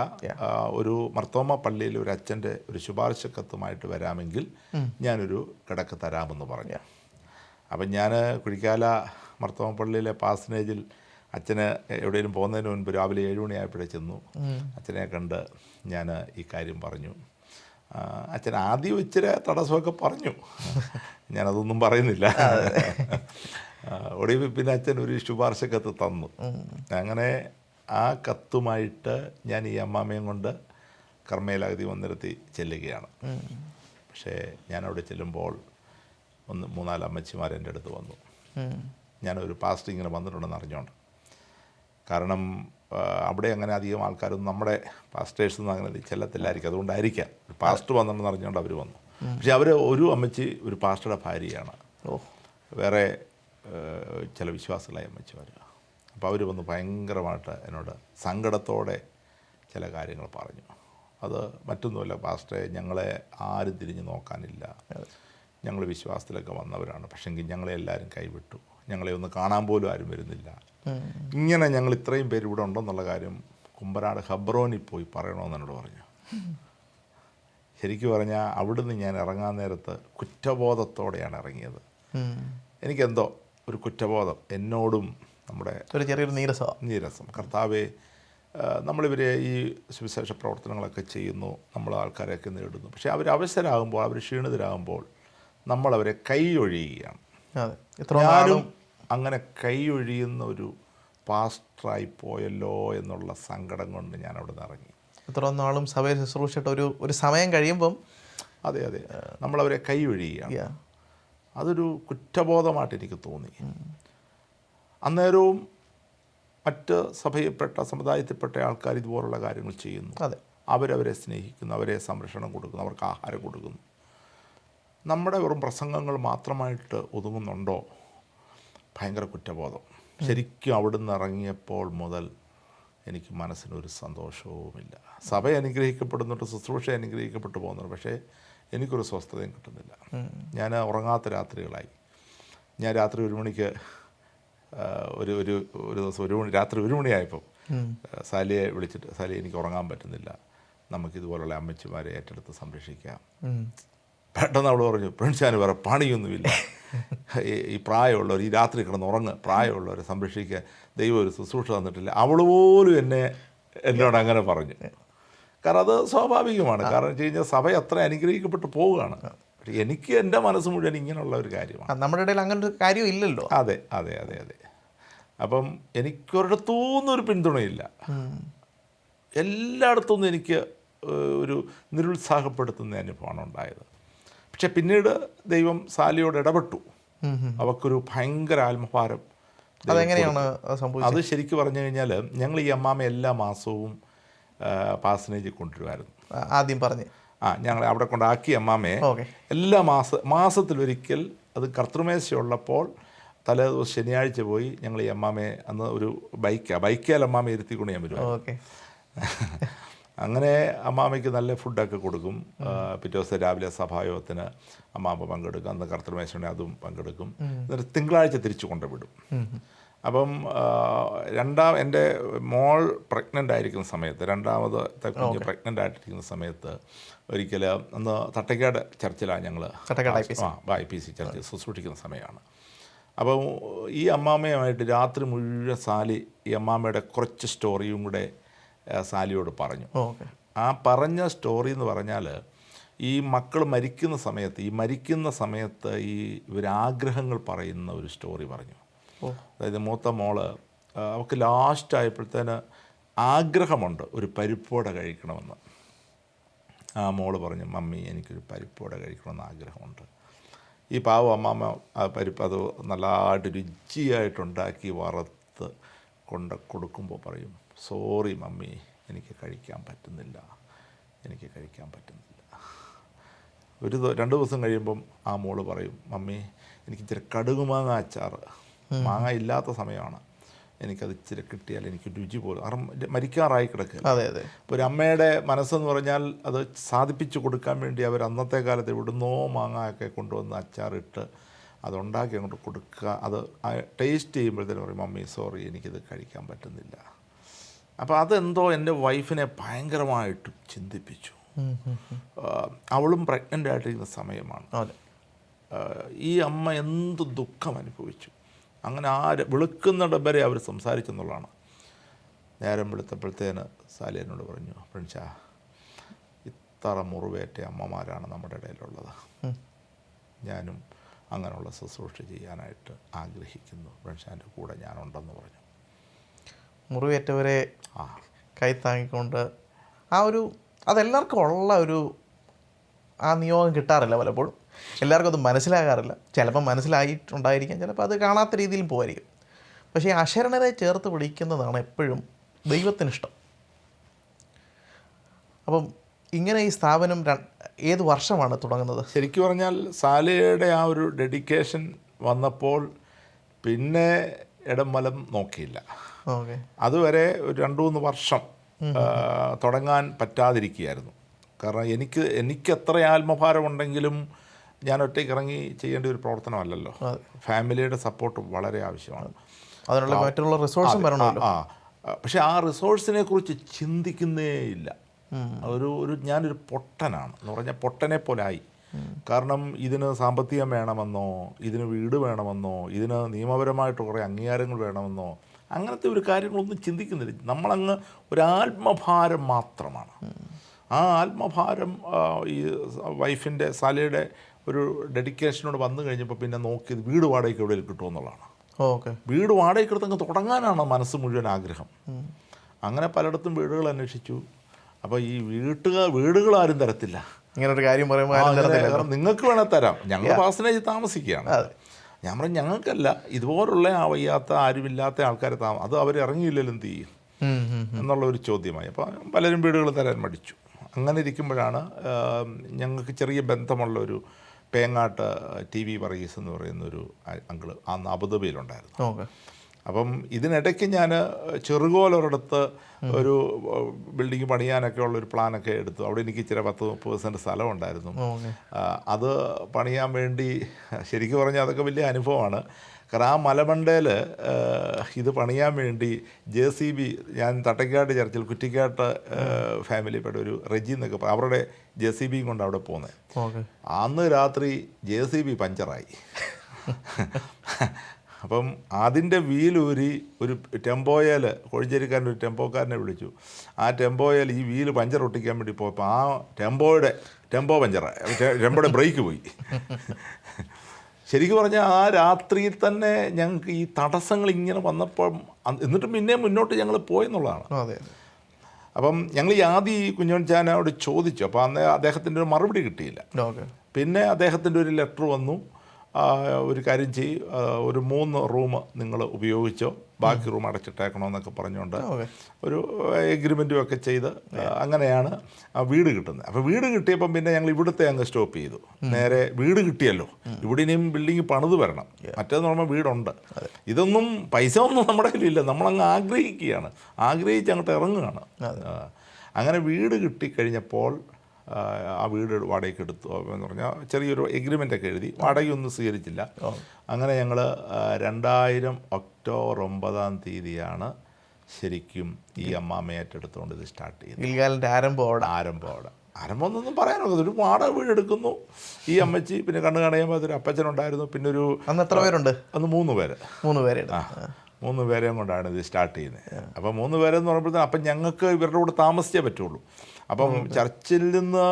ഒരു മർത്തോമ പള്ളിയിൽ ഒരു അച്ഛൻ്റെ ഒരു ശുപാർശ കത്തുമായിട്ട് വരാമെങ്കിൽ ഞാനൊരു കിടക്ക് തരാമെന്ന് പറഞ്ഞു. അപ്പം ഞാൻ കുഴിക്കാല മർത്തോമ പള്ളിയിലെ പാസനേജിൽ അച്ഛന് എവിടെയെങ്കിലും പോകുന്നതിന് മുൻപ് രാവിലെ 7 മണിയായപ്പോഴേ ചെന്നു. അച്ഛനെ കണ്ട് ഞാൻ ഈ കാര്യം പറഞ്ഞു. അച്ഛൻ ആദ്യം ഇച്ചിരി തടസ്സമൊക്കെ പറഞ്ഞു, ഞാനതൊന്നും പറയുന്നില്ല. ഒടുവിൽ പിന്നെ അച്ഛൻ ഒരു ശുപാർശ കത്ത് തന്നു. അങ്ങനെ ആ കത്തുമായിട്ട് ഞാൻ ഈ അമ്മാമ്മയും കൊണ്ട് കർമ്മേലാഗതി മന്ദിരത്തിൽ ചെല്ലുകയാണ്. പക്ഷേ ഞാനവിടെ ചെല്ലുമ്പോൾ 3-4 അമ്മച്ചിമാർ എൻ്റെ അടുത്ത് വന്നു. ഞാനൊരു പാസ്റ്റർ ഇങ്ങനെ വന്നിട്ടുണ്ടെന്ന് അറിഞ്ഞുകൊണ്ട്. കാരണം അവിടെ അങ്ങനെ അധികം ആൾക്കാരൊന്നും നമ്മുടെ പാസ്റ്റേഴ്സൊന്നും അങ്ങനെ ചെല്ലത്തില്ലായിരിക്കും, അതുകൊണ്ടായിരിക്കാം പാസ്റ്റർ വന്നിട്ടുണ്ടെന്ന് അറിഞ്ഞുകൊണ്ട് അവർ വന്നു. പക്ഷെ അവർ ഒരു അമ്മച്ചി ഒരു പാസ്റ്ററുടെ ഭാര്യയാണ്, വേറെ ചില വിശ്വാസികളായ അമ്മച്ചിമാർ. അപ്പോൾ അവർ വന്ന് ഭയങ്കരമായിട്ട് എന്നോട് സങ്കടത്തോടെ ചില കാര്യങ്ങൾ പറഞ്ഞു. അത് മറ്റൊന്നുമല്ല പാസ്റ്ററെ, ഞങ്ങളെ ആരും തിരിഞ്ഞു നോക്കാനില്ല, ഞങ്ങൾ വിശ്വാസത്തിലൊക്കെ വന്നവരാണ്, പക്ഷെങ്കിൽ ഞങ്ങളെ എല്ലാവരും കൈവിട്ടു, ഞങ്ങളെ ഒന്ന് കാണാൻ പോലും ആരും വരുന്നില്ല, ഇങ്ങനെ ഞങ്ങൾ ഇത്രയും പേര് ഇവിടെ ഉണ്ടെന്നുള്ള കാര്യം കുമ്പനാട് ഹബ്രോനിൽ പോയി പറയണമെന്ന് എന്നോട് പറഞ്ഞു. ശരിക്കും പറഞ്ഞാൽ അവിടുന്ന് ഞാൻ ഇറങ്ങാൻ നേരത്ത് കുറ്റബോധത്തോടെയാണ് ഇറങ്ങിയത്. എനിക്കെന്തോ ഒരു കുറ്റബോധം, എന്നോടും നമ്മുടെ ഒരു ചെറിയൊരു നീരസം. കർത്താവെ, നമ്മളിവരെ ഈ സുവിശേഷ പ്രവർത്തനങ്ങളൊക്കെ ചെയ്യുന്നു, നമ്മൾ ആൾക്കാരെയൊക്കെ നേടുന്നു, പക്ഷേ അവർ അവസരമാകുമ്പോൾ, അവർ ക്ഷീണിതരാകുമ്പോൾ നമ്മളവരെ കൈയൊഴിയുകയാണ്. ഞാനും അങ്ങനെ കൈയൊഴിയുന്ന ഒരു പാസ്റ്ററായി പോയല്ലോ എന്നുള്ള സങ്കടം കൊണ്ട് ഞാൻ അവിടെ നിന്ന് ഇറങ്ങി. എത്ര നാളും സഭയിൽ ശുശ്രൂഷിച്ചിട്ട് ഒരു സമയം കഴിയുമ്പം അതെ നമ്മളവരെ കൈയൊഴിയുകയാണ്. അതൊരു കുറ്റബോധമായിട്ട് എനിക്ക് തോന്നി. അന്നേരവും മറ്റ് സഭയിൽപ്പെട്ട സമുദായത്തിൽപ്പെട്ട ആൾക്കാർ ഇതുപോലുള്ള കാര്യങ്ങൾ ചെയ്യുന്നു, അവരവരെ സ്നേഹിക്കുന്നു, അവരെ സംരക്ഷണം കൊടുക്കുന്നു, അവർക്ക് ആഹാരം കൊടുക്കുന്നു. നമ്മുടെ വെറും പ്രസംഗങ്ങൾ മാത്രമായിട്ട് ഒതുങ്ങുന്നുണ്ടോ? ഭയങ്കര കുറ്റബോധം. ശരിക്കും അവിടുന്ന് ഇറങ്ങിയപ്പോൾ മുതൽ എനിക്ക് മനസ്സിനൊരു സന്തോഷവുമില്ല. സഭ അനുഗ്രഹിക്കപ്പെടുന്നുണ്ട്, ശുശ്രൂഷ അനുഗ്രഹിക്കപ്പെട്ടു പോകുന്നുണ്ട്, പക്ഷേ എനിക്കൊരു സ്വസ്ഥതയും കിട്ടുന്നില്ല. ഞാൻ ഉറങ്ങാത്ത രാത്രികളായി. ഞാൻ രാത്രി 1 മണിക്ക് ഒരു ദിവസം രാത്രി 1 മണിയായപ്പോൾ സാലിയെ വിളിച്ചിട്ട്, സാലി എനിക്ക് ഉറങ്ങാൻ പറ്റുന്നില്ല, നമുക്കിതുപോലുള്ള അമ്മച്ചിമാരെ ഏറ്റെടുത്ത് സംരക്ഷിക്കാം. പെട്ടെന്ന് അവൾ പറഞ്ഞു, പ്രിൻസാന് വേറെ പണിയൊന്നുമില്ല, ഈ പ്രായമുള്ളവർ, ഈ രാത്രി കിടന്ന് ഉറങ്ങ്, പ്രായമുള്ളവരെ സംരക്ഷിക്കാൻ ദൈവം ഒരു ശുശ്രൂഷ തന്നിട്ടില്ല. അവൾ പോലും എന്നോട് അങ്ങനെ പറഞ്ഞു. കാരണം അത് സ്വാഭാവികമാണ്. കാരണം വെച്ച് കഴിഞ്ഞാൽ സഭ അത്ര അനുഗ്രഹിക്കപ്പെട്ട് പോവുകയാണ്. പക്ഷേ എനിക്ക് എൻ്റെ മനസ്സ് മുഴുവൻ ഇങ്ങനെയുള്ള ഒരു കാര്യമാണ്. നമ്മുടെ ഇടയിൽ അങ്ങനെ ഒരു കാര്യം ഇല്ലല്ലോ. അതെ. അപ്പം എനിക്കൊരിടത്തുനിന്നും ഒരു പിന്തുണയില്ല. എല്ലായിടത്തുനിന്നും എനിക്ക് ഒരു നിരുത്സാഹപ്പെടുത്തുന്ന അനുഭവമാണ് ഉണ്ടായത്. പക്ഷെ പിന്നീട് ദൈവം സാലിയോട് ഇടപെട്ടു. അവൾക്കൊരു ഭയങ്കര ആത്മഭാരം. അതെങ്ങനെയാണ് സംഭവിച്ചത്? അത് ശരിക്കും പറഞ്ഞു കഴിഞ്ഞാൽ, ഞങ്ങൾ ഈ അമ്മാമ എല്ലാ മാസവും പാസനേജിൽ കൊണ്ടുവരുമായിരുന്നു. ആദ്യം പറഞ്ഞ് ഞങ്ങൾ അവിടെ കൊണ്ടാക്കി അമ്മാമയെ എല്ലാ മാസത്തിലൊരിക്കൽ, അത് കർത്തൃമേശയുള്ളപ്പോൾ തലേ ദിവസം ശനിയാഴ്ച പോയി ഞങ്ങൾ ഈ അമ്മാമയെ, അന്ന് ഒരു ബൈക്കേൽ അമ്മാമ ഇരുത്തിക്കൊണ്ട് ഞാൻ വരും. അങ്ങനെ അമ്മാമയ്ക്ക് നല്ല ഫുഡൊക്കെ കൊടുക്കും. പിറ്റേ ദിവസം രാവിലെ സഭായോഗത്തിന് അമ്മാമ പങ്കെടുക്കും. അന്ന് കർത്തൃമേശയുടെ അതും പങ്കെടുക്കും. എന്നിട്ട് തിങ്കളാഴ്ച തിരിച്ചു കൊണ്ടുവിടും. അപ്പം എൻ്റെ മോൾ പ്രഗ്നൻ്റ് ആയിരിക്കുന്ന സമയത്ത്, രണ്ടാമത്തെ കുഞ്ഞ് പ്രഗ്നൻ്റ് ആയിട്ടിരിക്കുന്ന സമയത്ത് ഒരിക്കൽ, അന്ന് തട്ടേക്കാട് ചർച്ചിലാണ് ഞങ്ങൾ, IPC ചർച്ചിൽ ശുശ്രൂഷിക്കുന്ന സമയമാണ്. അപ്പം ഈ അമ്മാമയുമായിട്ട് രാത്രി മുഴുവൻ സാലി ഈ അമ്മാമയുടെ കുറച്ച് സ്റ്റോറിയും കൂടെ സാലിയോട് പറഞ്ഞു. ഓക്കെ. ആ പറഞ്ഞ സ്റ്റോറി എന്ന് പറഞ്ഞാൽ ഈ മക്കൾ മരിക്കുന്ന സമയത്ത് ഈ ഇവരാഗ്രഹങ്ങൾ പറയുന്ന ഒരു സ്റ്റോറി പറഞ്ഞു. അതായത് മൂത്ത മോള് അവൾക്ക് ലാസ്റ്റ് ആയപ്പോഴത്തേന് ആഗ്രഹമുണ്ട് ഒരു പരിപ്പോട കഴിക്കണമെന്ന്. ആ മോള് പറഞ്ഞു, മമ്മി എനിക്കൊരു പരിപ്പോട കഴിക്കണമെന്ന് ആഗ്രഹമുണ്ട്. ഈ പാവം അമ്മാമ്മ ആ പരിപ്പ് അത് നല്ലതായിട്ട് രുചിയായിട്ടുണ്ടാക്കി വറുത്ത് കൊടുക്കുമ്പോൾ പറയും, സോറി മമ്മി, എനിക്ക് കഴിക്കാൻ പറ്റുന്നില്ല. ഒരു 2 ദിവസം കഴിയുമ്പം ആ മോള് പറയും, മമ്മി എനിക്ക് ഇച്ചിരി കടുക് മാങ്ങ അച്ചാർ, മാങ്ങ ഇല്ലാത്ത സമയമാണ്, എനിക്കത് ഇച്ചിരി കിട്ടിയാൽ എനിക്ക് രുചി പോലും, കാരണം മരിക്കാറായി കിടക്കുക. അതെ അതെ. ഇപ്പോൾ ഒരു അമ്മയുടെ മനസ്സെന്ന് പറഞ്ഞാൽ അത് സാധിപ്പിച്ച് കൊടുക്കാൻ വേണ്ടി അവർ അന്നത്തെ കാലത്ത് എവിടുന്നോ മാങ്ങയൊക്കെ കൊണ്ടുവന്ന് അച്ചാറിട്ട് അതുണ്ടാക്കി അങ്ങോട്ട് കൊടുക്കുക. അത് ടേസ്റ്റ് ചെയ്യുമ്പോഴത്തേനും പറയും, മമ്മി സോറി എനിക്കിത് കഴിക്കാൻ പറ്റുന്നില്ല. അപ്പോൾ അതെന്തോ എൻ്റെ വൈഫിനെ ഭയങ്കരമായിട്ട് ചിന്തിപ്പിച്ചു. അവളും പ്രഗ്നൻ്റ് ആയിട്ടിരിക്കുന്ന സമയമാണ്. ഈ അമ്മ എന്ത് ദുഃഖം അനുഭവിച്ചു. അങ്ങനെ വെളുക്കുന്നിടം വരെ അവർ സംസാരിച്ചെന്നുള്ളതാണ്. നേരം വെളുത്തപ്പോഴത്തേന് സാലി എന്നോട് പറഞ്ഞു, ഫ്രണ്ട്സാ, ഇത്ര മുറിവേറ്റ അമ്മമാരാണ് നമ്മുടെ ഇടയിലുള്ളത്. ഞാനും അങ്ങനെയുള്ള ശുശ്രൂഷ ചെയ്യാനായിട്ട് ആഗ്രഹിക്കുന്നു. ഫ്രണ്ട്സാൻ്റെ കൂടെ ഞാനുണ്ടെന്ന് പറഞ്ഞു. മുറിവേറ്റവരെ കൈത്താങ്ങിക്കൊണ്ട് അതെല്ലാവർക്കും ഉള്ള ആ നിയോഗം കിട്ടാറില്ല. പലപ്പോഴും എല്ലാവർക്കും അത് മനസ്സിലാകാറില്ല. ചിലപ്പോൾ മനസ്സിലായിട്ടുണ്ടായിരിക്കാം, ചിലപ്പോൾ അത് കാണാത്ത രീതിയിൽ പോകായിരിക്കും. പക്ഷേ ഈ അശരണരെ ചേർത്ത് പിടിക്കുന്നതാണ് എപ്പോഴും ദൈവത്തിനിഷ്ടം. അപ്പം ഇങ്ങനെ ഈ സ്ഥാപനം ഏത് വർഷമാണ് തുടങ്ങുന്നത്? ശരിക്കും പറഞ്ഞാൽ സാലിയുടെ ആ ഒരു ഡെഡിക്കേഷൻ വന്നപ്പോൾ പിന്നെ ഇടം വലം നോക്കിയില്ല. അതുവരെ ഒരു 2-3 വർഷം തുടങ്ങാൻ പറ്റാതിരിക്കുകയായിരുന്നു. കാരണം എനിക്ക് എത്ര ആത്മഭാരമുണ്ടെങ്കിലും ഞാൻ ഒറ്റയ്ക്ക് ഇറങ്ങി ചെയ്യേണ്ട ഒരു പ്രവർത്തനമല്ലല്ലോ. ഫാമിലിയുടെ സപ്പോർട്ട് വളരെ ആവശ്യമാണ്. അതിനുള്ള മറ്റുള്ള റിസോഴ്സും വരണമല്ലോ. പക്ഷേ ആ റിസോഴ്സിനെ കുറിച്ച് ചിന്തിക്കുന്നേ ഇല്ല. ഞാനൊരു പൊട്ടനാണ് എന്ന് പറഞ്ഞാൽ പൊട്ടനെ പോലെ ആയി. കാരണം ഇതിന് സാമ്പത്തികം വേണമെന്നോ, ഇതിന് വീട് വേണമെന്നോ, ഇതിന് നിയമപരമായിട്ട് കുറേ അംഗീകാരങ്ങൾ വേണമെന്നോ, അങ്ങനത്തെ ഒരു കാര്യങ്ങളൊന്നും ചിന്തിക്കുന്നില്ല. നമ്മളങ്ങ് ഒരാത്മഭാരം മാത്രമാണ്. ആ ആത്മഭാരം ഈ വൈഫിൻ്റെ സാലിയുടെ ഒരു ഡെഡിക്കേഷനോട് വന്നു കഴിഞ്ഞപ്പോൾ പിന്നെ നോക്കിയത് വീട് വാടകയ്ക്ക് എവിടെയെങ്കിലും കിട്ടുമെന്നുള്ളതാണ്. വീട് വാടകയ്ക്ക് എടുത്തങ്ങ് തുടങ്ങാനാണ് മനസ്സ് മുഴുവൻ ആഗ്രഹം. അങ്ങനെ പലയിടത്തും വീടുകൾ അന്വേഷിച്ചു. അപ്പോൾ ഈ വീടുകളാരും തരത്തില്ല. ഇങ്ങനൊരു കാര്യം പറയുമ്പോൾ നിങ്ങൾക്ക് വേണേൽ തരാം, ഞങ്ങൾ പാസനേജ് താമസിക്കുകയാണ്. ഞാൻ പറഞ്ഞു, ഞങ്ങൾക്കല്ല, ഇതുപോലുള്ള വയ്യാത്ത ആരുമില്ലാത്ത ആൾക്കാരെ അത് അവരിറങ്ങിയില്ലല്ലോ, എന്ത് ചെയ്യും എന്നുള്ള ഒരു ചോദ്യമായി. അപ്പോൾ പലരും വീടുകൾ തരാൻ മടിച്ചു. അങ്ങനെ ഇരിക്കുമ്പോഴാണ് ഞങ്ങൾക്ക് ചെറിയ ബന്ധമുള്ളൊരു പേങ്ങാട്ട് TV വർഗീസ് എന്ന് പറയുന്നൊരു അങ്കിള് അന്ന് അബുദാബിയിലുണ്ടായിരുന്നു. അപ്പം ഇതിനിടയ്ക്ക് ഞാൻ ചെറുകോലൊരിടത്ത് ഒരു ബിൽഡിങ് പണിയാനൊക്കെ ഉള്ളൊരു പ്ലാനൊക്കെ എടുത്തു. അവിടെ എനിക്ക് ഇച്ചിരി 10-30 സെൻറ്റ് സ്ഥലമുണ്ടായിരുന്നു. അത് പണിയാൻ വേണ്ടി ശരിക്കും പറഞ്ഞാൽ അതൊക്കെ വലിയ അനുഭവമാണ്. കാരണം ആ മലമണ്ടയിൽ ഇത് പണിയാൻ വേണ്ടി JCB, ഞാൻ തട്ടക്കാട്ട് ചർച്ചിൽ കുറ്റിക്കാട്ട് ഫാമിലിപ്പെട്ട ഒരു റെജി എന്നൊക്കെ അവരുടെ JCB കൊണ്ട് അവിടെ പോകുന്നത്. അന്ന് രാത്രി JCB പഞ്ചറായി. അപ്പം അതിൻ്റെ വീലൂരി ഒരു ടെമ്പോയിൽ, കോഴിഞ്ചേരിക്കാരൻ്റെ ഒരു ടെമ്പോക്കാരനെ വിളിച്ചു. ആ ടെമ്പോയിൽ ഈ വീല് പഞ്ചർ ഒട്ടിക്കാൻ വേണ്ടി പോയപ്പോൾ ആ ടെമ്പോ പഞ്ചറായി, ടെമ്പോയുടെ ബ്രേക്ക് പോയി. ശരിക്കും പറഞ്ഞാൽ ആ രാത്രിയിൽ തന്നെ ഞങ്ങൾക്ക് ഈ തടസ്സങ്ങൾ ഇങ്ങനെ വന്നപ്പോൾ, എന്നിട്ടും പിന്നെ മുന്നോട്ട് ഞങ്ങൾ പോയെന്നുള്ളതാണ്. അപ്പം ഞങ്ങൾ ആദ്യം ഈ കുഞ്ഞോൻചാനോട് ചോദിച്ചു. അപ്പോൾ അന്ന് അദ്ദേഹത്തിൻ്റെ ഒരു മറുപടി കിട്ടിയില്ല. പിന്നെ അദ്ദേഹത്തിൻ്റെ ഒരു ലെറ്റർ വന്നു, ഒരു കാര്യം ഒരു 3 റൂം നിങ്ങൾ ഉപയോഗിച്ചോ, ബാക്കി റൂം അടച്ചിട്ടേക്കണമെന്നൊക്കെ പറഞ്ഞുകൊണ്ട് ഒരു എഗ്രിമെൻറ്റും ഒക്കെ ചെയ്ത് അങ്ങനെയാണ് ആ വീട് കിട്ടുന്നത്. അപ്പോൾ വീട് കിട്ടിയപ്പം പിന്നെ ഞങ്ങൾ ഇവിടുത്തെ അങ്ങ് സ്റ്റോപ്പ് ചെയ്തു. നേരെ വീട് കിട്ടിയല്ലോ, ഇവിടെ ഇനിയും ബിൽഡിങ് പണിത് വരണം. മറ്റേന്ന് പറയുമ്പോൾ വീടുണ്ട്. ഇതൊന്നും പൈസ ഒന്നും നമ്മുടെ കയ്യിലില്ല, നമ്മളങ്ങ് ആഗ്രഹിക്കുകയാണ്, ആഗ്രഹിച്ച് അങ്ങോട്ട് ഇറങ്ങുകയാണ്. അങ്ങനെ വീട് കിട്ടിക്കഴിഞ്ഞപ്പോൾ ആ വീട് വാടകയ്ക്ക് എടുത്തു എന്ന് പറഞ്ഞാൽ ചെറിയൊരു എഗ്രിമെൻ്റൊക്കെ എഴുതി, വാടകയൊന്നും സ്വീകരിച്ചില്ല. അങ്ങനെ ഞങ്ങൾ 2000 ഒക്ടോബർ 9-ാം തീയതിയാണ് ശരിക്കും ഈ അമ്മാമ്മ ഏറ്റെടുത്തുകൊണ്ട് ഇത് സ്റ്റാർട്ട് ചെയ്തത്. ആരംഭം എന്നൊന്നും പറയാനോ, ഒരു വാടക വീട് എടുക്കുന്നു ഈ അമ്മച്ചി, പിന്നെ കണ്ണു കാണുമ്പോൾ അതൊരു അപ്പച്ചനുണ്ടായിരുന്നു, പിന്നെ ഒരു അന്ന് എത്ര പേരുണ്ട്? അന്ന് 3 പേര്. 3 പേരെയും കൊണ്ടാണ് ഇത് സ്റ്റാർട്ട് ചെയ്യുന്നത്. അപ്പം 3 പേരെന്ന് പറയുമ്പോഴത്തേക്കും അപ്പം ഞങ്ങൾക്ക് ഇവരുടെ കൂടെ താമസിച്ചേ പറ്റുള്ളൂ. അപ്പം ചർച്ചിൽ നിന്ന്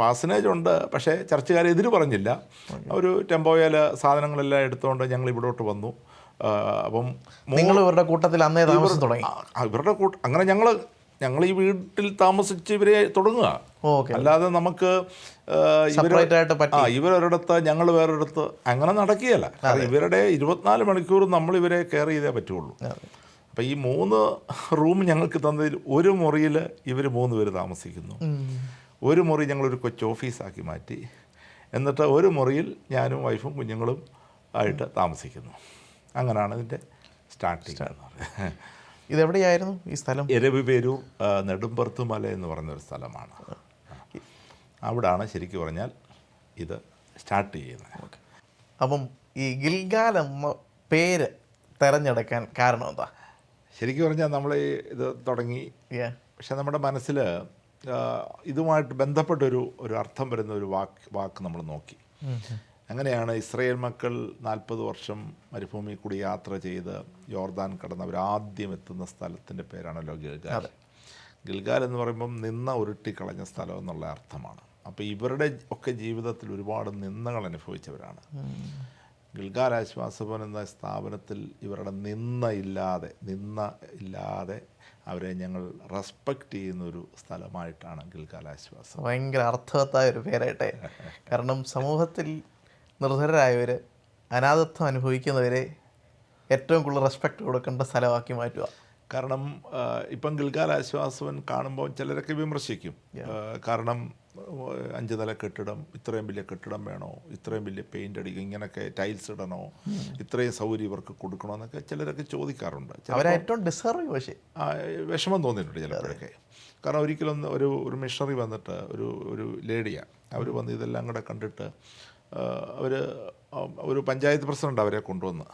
പാസനേജ് ഉണ്ട്, പക്ഷേ ചർച്ചുകാരെ എതിര് പറഞ്ഞില്ല. ഒരു ടെമ്പോയിൽ സാധനങ്ങളെല്ലാം എടുത്തുകൊണ്ട് ഞങ്ങൾ ഇവിടോട്ട് വന്നു. അപ്പം നിങ്ങൾ ഇവരുടെ കൂട്ടത്തിൽ അന്നേ താമസം തുടങ്ങി? ഇവരുടെ അങ്ങനെ ഞങ്ങൾ ഈ വീട്ടിൽ താമസിച്ച് ഇവരെ തുടങ്ങുക. അല്ലാതെ നമുക്ക് ഇവരൊരിടത്ത് ഞങ്ങൾ വേറൊരിടത്ത് അങ്ങനെ നടക്കുകയല്ല. ഇവരുടെ 24 മണിക്കൂർ നമ്മൾ ഇവരെ കെയർ ചെയ്തേ പറ്റുള്ളൂ. അപ്പം ഈ 3 റൂം ഞങ്ങൾക്ക് തന്നതിൽ ഒരു മുറിയിൽ ഇവർ 3 പേര് താമസിക്കുന്നു. ഒരു മുറി ഞങ്ങളൊരു കൊച്ചു ഓഫീസാക്കി മാറ്റി. എന്നിട്ട് ഒരു മുറിയിൽ ഞാനും വൈഫും കുഞ്ഞുങ്ങളും ആയിട്ട് താമസിക്കുന്നു. അങ്ങനെയാണ് ഇതിൻ്റെ സ്റ്റാർട്ടിങ്. ഇതെവിടെയായിരുന്നു ഈ സ്ഥലം? എരവിപേരൂർ നെടുമ്പർത്തുമല എന്ന് പറയുന്നൊരു സ്ഥലമാണ്. അവിടാണ് ശരിക്കും പറഞ്ഞാൽ ഇത് സ്റ്റാർട്ട് ചെയ്യുന്നത്. അപ്പം ഈ ഗിൽഗാൽ എന്ന പേര് തിരഞ്ഞെടുക്കാൻ കാരണം എന്താ? ശരിക്കും പറഞ്ഞാൽ നമ്മൾ ഇത് തുടങ്ങി, പക്ഷെ നമ്മുടെ മനസ്സിൽ ഇതുമായിട്ട് ബന്ധപ്പെട്ടൊരു അർത്ഥം വരുന്ന ഒരു വാക്ക് നമ്മൾ നോക്കി. അങ്ങനെയാണ് ഇസ്രായേൽ മക്കൾ 40 വർഷം മരുഭൂമി കൂടി യാത്ര ചെയ്ത് യോർദാൻ കടന്നവർ ആദ്യം എത്തുന്ന സ്ഥലത്തിൻ്റെ പേരാണല്ലോ ഗിൽഗാൽ. ഗിൽഗാൽ എന്ന് പറയുമ്പം നിന്ന ഉരുട്ടിക്കളഞ്ഞ സ്ഥലം എന്നുള്ള അർത്ഥമാണ്. അപ്പോൾ ഇവരുടെ ഒക്കെ ജീവിതത്തിൽ ഒരുപാട് നിന്ദകൾ അനുഭവിച്ചവരാണ്. ഗിൽഗാൽ ആശ്വാസഭവൻ എന്ന സ്ഥാപനത്തിൽ ഇവരുടെ നിന്ന ഇല്ലാതെ അവരെ ഞങ്ങൾ റെസ്പെക്റ്റ് ചെയ്യുന്നൊരു സ്ഥലമായിട്ടാണ് ഗിൽഗാൽ ആശ്വാസം. ഭയങ്കര അർത്ഥവത്തായ ഒരു പേരായിട്ടെ. കാരണം സമൂഹത്തിൽ നിർധരരായവർ, അനാഥത്വം അനുഭവിക്കുന്നവരെ ഏറ്റവും കൂടുതൽ റെസ്പെക്റ്റ് കൊടുക്കേണ്ട സ്ഥലമാക്കി മാറ്റുക. കാരണം ഇപ്പം ഗിൽഗാൽ ആശ്വാസവൻ കാണുമ്പോൾ ചിലരൊക്കെ വിമർശിക്കും. കാരണം 5 നില കെട്ടിടം, ഇത്രയും വലിയ കെട്ടിടം വേണോ, ഇത്രയും വലിയ പെയിൻ്റ് അടിക്കും, ഇങ്ങനെയൊക്കെ ടൈൽസ് ഇടണോ, ഇത്രയും സൗകര്യം ഇവർക്ക് കൊടുക്കണോ എന്നൊക്കെ ചിലരൊക്കെ ചോദിക്കാറുണ്ട്. അവരേറ്റവും ഡിസർവ് പക്ഷേ വിഷമം തോന്നിയിട്ടുണ്ട് ചിലപ്പോഴൊക്കെ. കാരണം ഒരിക്കലും ഒരു മിഷണറി വന്നിട്ട് ഒരു ലേഡിയാണ്, അവർ വന്ന് ഇതെല്ലാം കൂടെ കണ്ടിട്ട് ഒരു പഞ്ചായത്ത് പ്രസിഡന്റ് അവരെ കൊണ്ടുവന്ന്.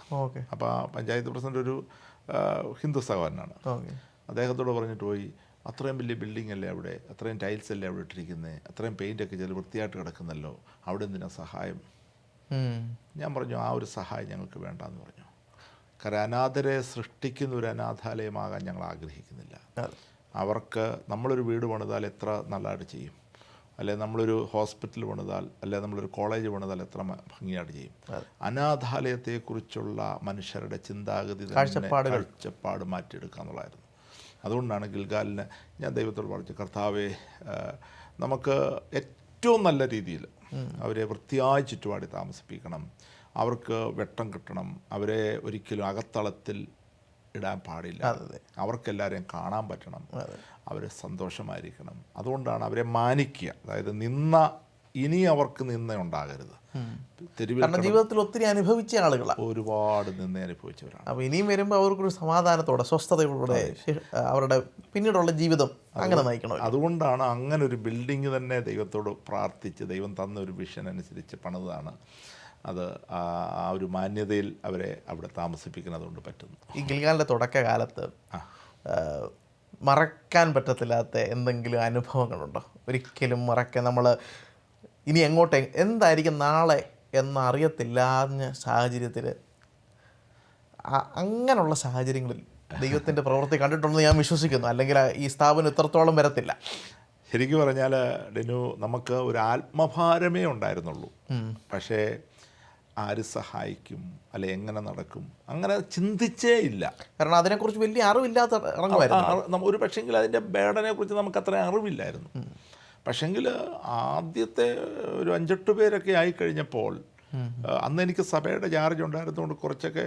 അപ്പോൾ ആ പഞ്ചായത്ത് പ്രസിഡന്റ് ഒരു ഹിന്ദു സഹോദരനാണ്. അദ്ദേഹത്തോട് പറഞ്ഞിട്ട് പോയി, അത്രയും വലിയ ബിൽഡിംഗ് അല്ലേ അവിടെ, അത്രയും ടൈൽസ് അല്ലേ അവിടെ ഇട്ടിരിക്കുന്നത്, അത്രയും പെയിൻ്റൊക്കെ ചില വൃത്തിയായിട്ട് കിടക്കുന്നല്ലോ, അവിടെ എന്തിനാ സഹായം? ഞാൻ പറഞ്ഞു, ആ ഒരു സഹായം ഞങ്ങൾക്ക് വേണ്ടെന്ന് പറഞ്ഞു. കാരണം അനാഥരെ സൃഷ്ടിക്കുന്ന ഒരു അനാഥാലയമാകാൻ ഞങ്ങൾ ആഗ്രഹിക്കുന്നില്ല. അവർക്ക് നമ്മളൊരു വീട് പണിതാൽ എത്ര നല്ലതായിട്ട് ചെയ്യും, അല്ലെ നമ്മളൊരു ഹോസ്പിറ്റൽ പണിതാൽ, അല്ലെ നമ്മളൊരു കോളേജ് പണിതാൽ എത്ര ഭംഗിയായിട്ട് ചെയ്യും. അനാഥാലയത്തെക്കുറിച്ചുള്ള മനുഷ്യരുടെ ചിന്താഗതി, കാഴ്ചപ്പാട് മാറ്റിയെടുക്കുക എന്നുള്ളതായിരുന്നു. അതുകൊണ്ടാണ് ഗിൽഗാലിന് ഞാൻ ദൈവത്തോട് പറഞ്ഞു, കർത്താവേ, നമുക്ക് ഏറ്റവും നല്ല രീതിയിൽ അവരെ വൃത്തിയായി ചുറ്റുപാടി താമസിപ്പിക്കണം, അവർക്ക് വെട്ടം കിട്ടണം, അവരെ ഒരിക്കലും അകത്തളത്തിൽ ഇടാൻ പാടില്ല, അവർക്കെല്ലാവരെയും കാണാൻ പറ്റണം, അവർ സന്തോഷമായിരിക്കണം. അതുകൊണ്ടാണ് അവരെ മാനിക്കുക. അതായത് ഇനി അവർക്ക് നിന്ന ഉണ്ടാകരുത്. കാരണം ജീവിതത്തിൽ ഒത്തിരി അനുഭവിച്ച ആളുകളാണ്, ഒരുപാട് നിന്ന അനുഭവിച്ചവരാണ്. അപ്പോൾ ഇനിയും വരുമ്പോൾ അവർക്കൊരു സമാധാനത്തോടെ, സ്വസ്ഥതയോടെ അവരുടെ പിന്നീടുള്ള ജീവിതം അങ്ങനെ നയിക്കണം. അതുകൊണ്ടാണ് അങ്ങനെ ഒരു ബിൽഡിങ് തന്നെ ദൈവത്തോട് പ്രാർത്ഥിച്ച് ദൈവം തന്ന ഒരു വിഷൻ അനുസരിച്ച് പണിതാണ്. അത് ആ ഒരു മാന്യതയിൽ അവരെ അവിടെ താമസിപ്പിക്കുന്നത് കൊണ്ട് പറ്റുന്നു. ഈ ഗിൽഗാലിൻ്റെ തുടക്കകാലത്ത് മറക്കാൻ പറ്റത്തില്ലാത്ത എന്തെങ്കിലും അനുഭവങ്ങളുണ്ടോ? ഒരിക്കലും മറക്കാൻ, നമ്മൾ ഇനി എങ്ങോട്ട് എന്തായിരിക്കും നാളെ എന്നറിയത്തില്ലാഞ്ഞ സാഹചര്യത്തിൽ, അങ്ങനെയുള്ള സാഹചര്യങ്ങളിൽ ദൈവത്തിൻ്റെ പ്രവൃത്തി കണ്ടിട്ടുണ്ടെന്ന് ഞാൻ വിശ്വസിക്കുന്നു. അല്ലെങ്കിൽ ഈ സ്ഥാപനം ഇത്രത്തോളം വരത്തില്ല. ശരിക്കും പറഞ്ഞാൽ ഡിനു, നമുക്ക് ഒരു ആത്മഭാരമേ ഉണ്ടായിരുന്നുള്ളൂ. പക്ഷേ ആര് സഹായിക്കും, അല്ലെ എങ്ങനെ നടക്കും, അങ്ങനെ ചിന്തിച്ചേ ഇല്ല. കാരണം അതിനെക്കുറിച്ച് വലിയ അറിവില്ലാത്ത ഇറങ്ങുമായിരുന്നു. ഒരു പക്ഷേങ്കിൽ അതിൻ്റെ ബേഡനെ കുറിച്ച് നമുക്ക് അത്ര അറിവില്ലായിരുന്നു. പക്ഷെങ്കിൽ ആദ്യത്തെ ഒരു 5-8 പേരൊക്കെ ആയിക്കഴിഞ്ഞപ്പോൾ, അന്ന് എനിക്ക് സഭയുടെ ചാർജ് ഉണ്ടായിരുന്നതുകൊണ്ട് കുറച്ചൊക്കെ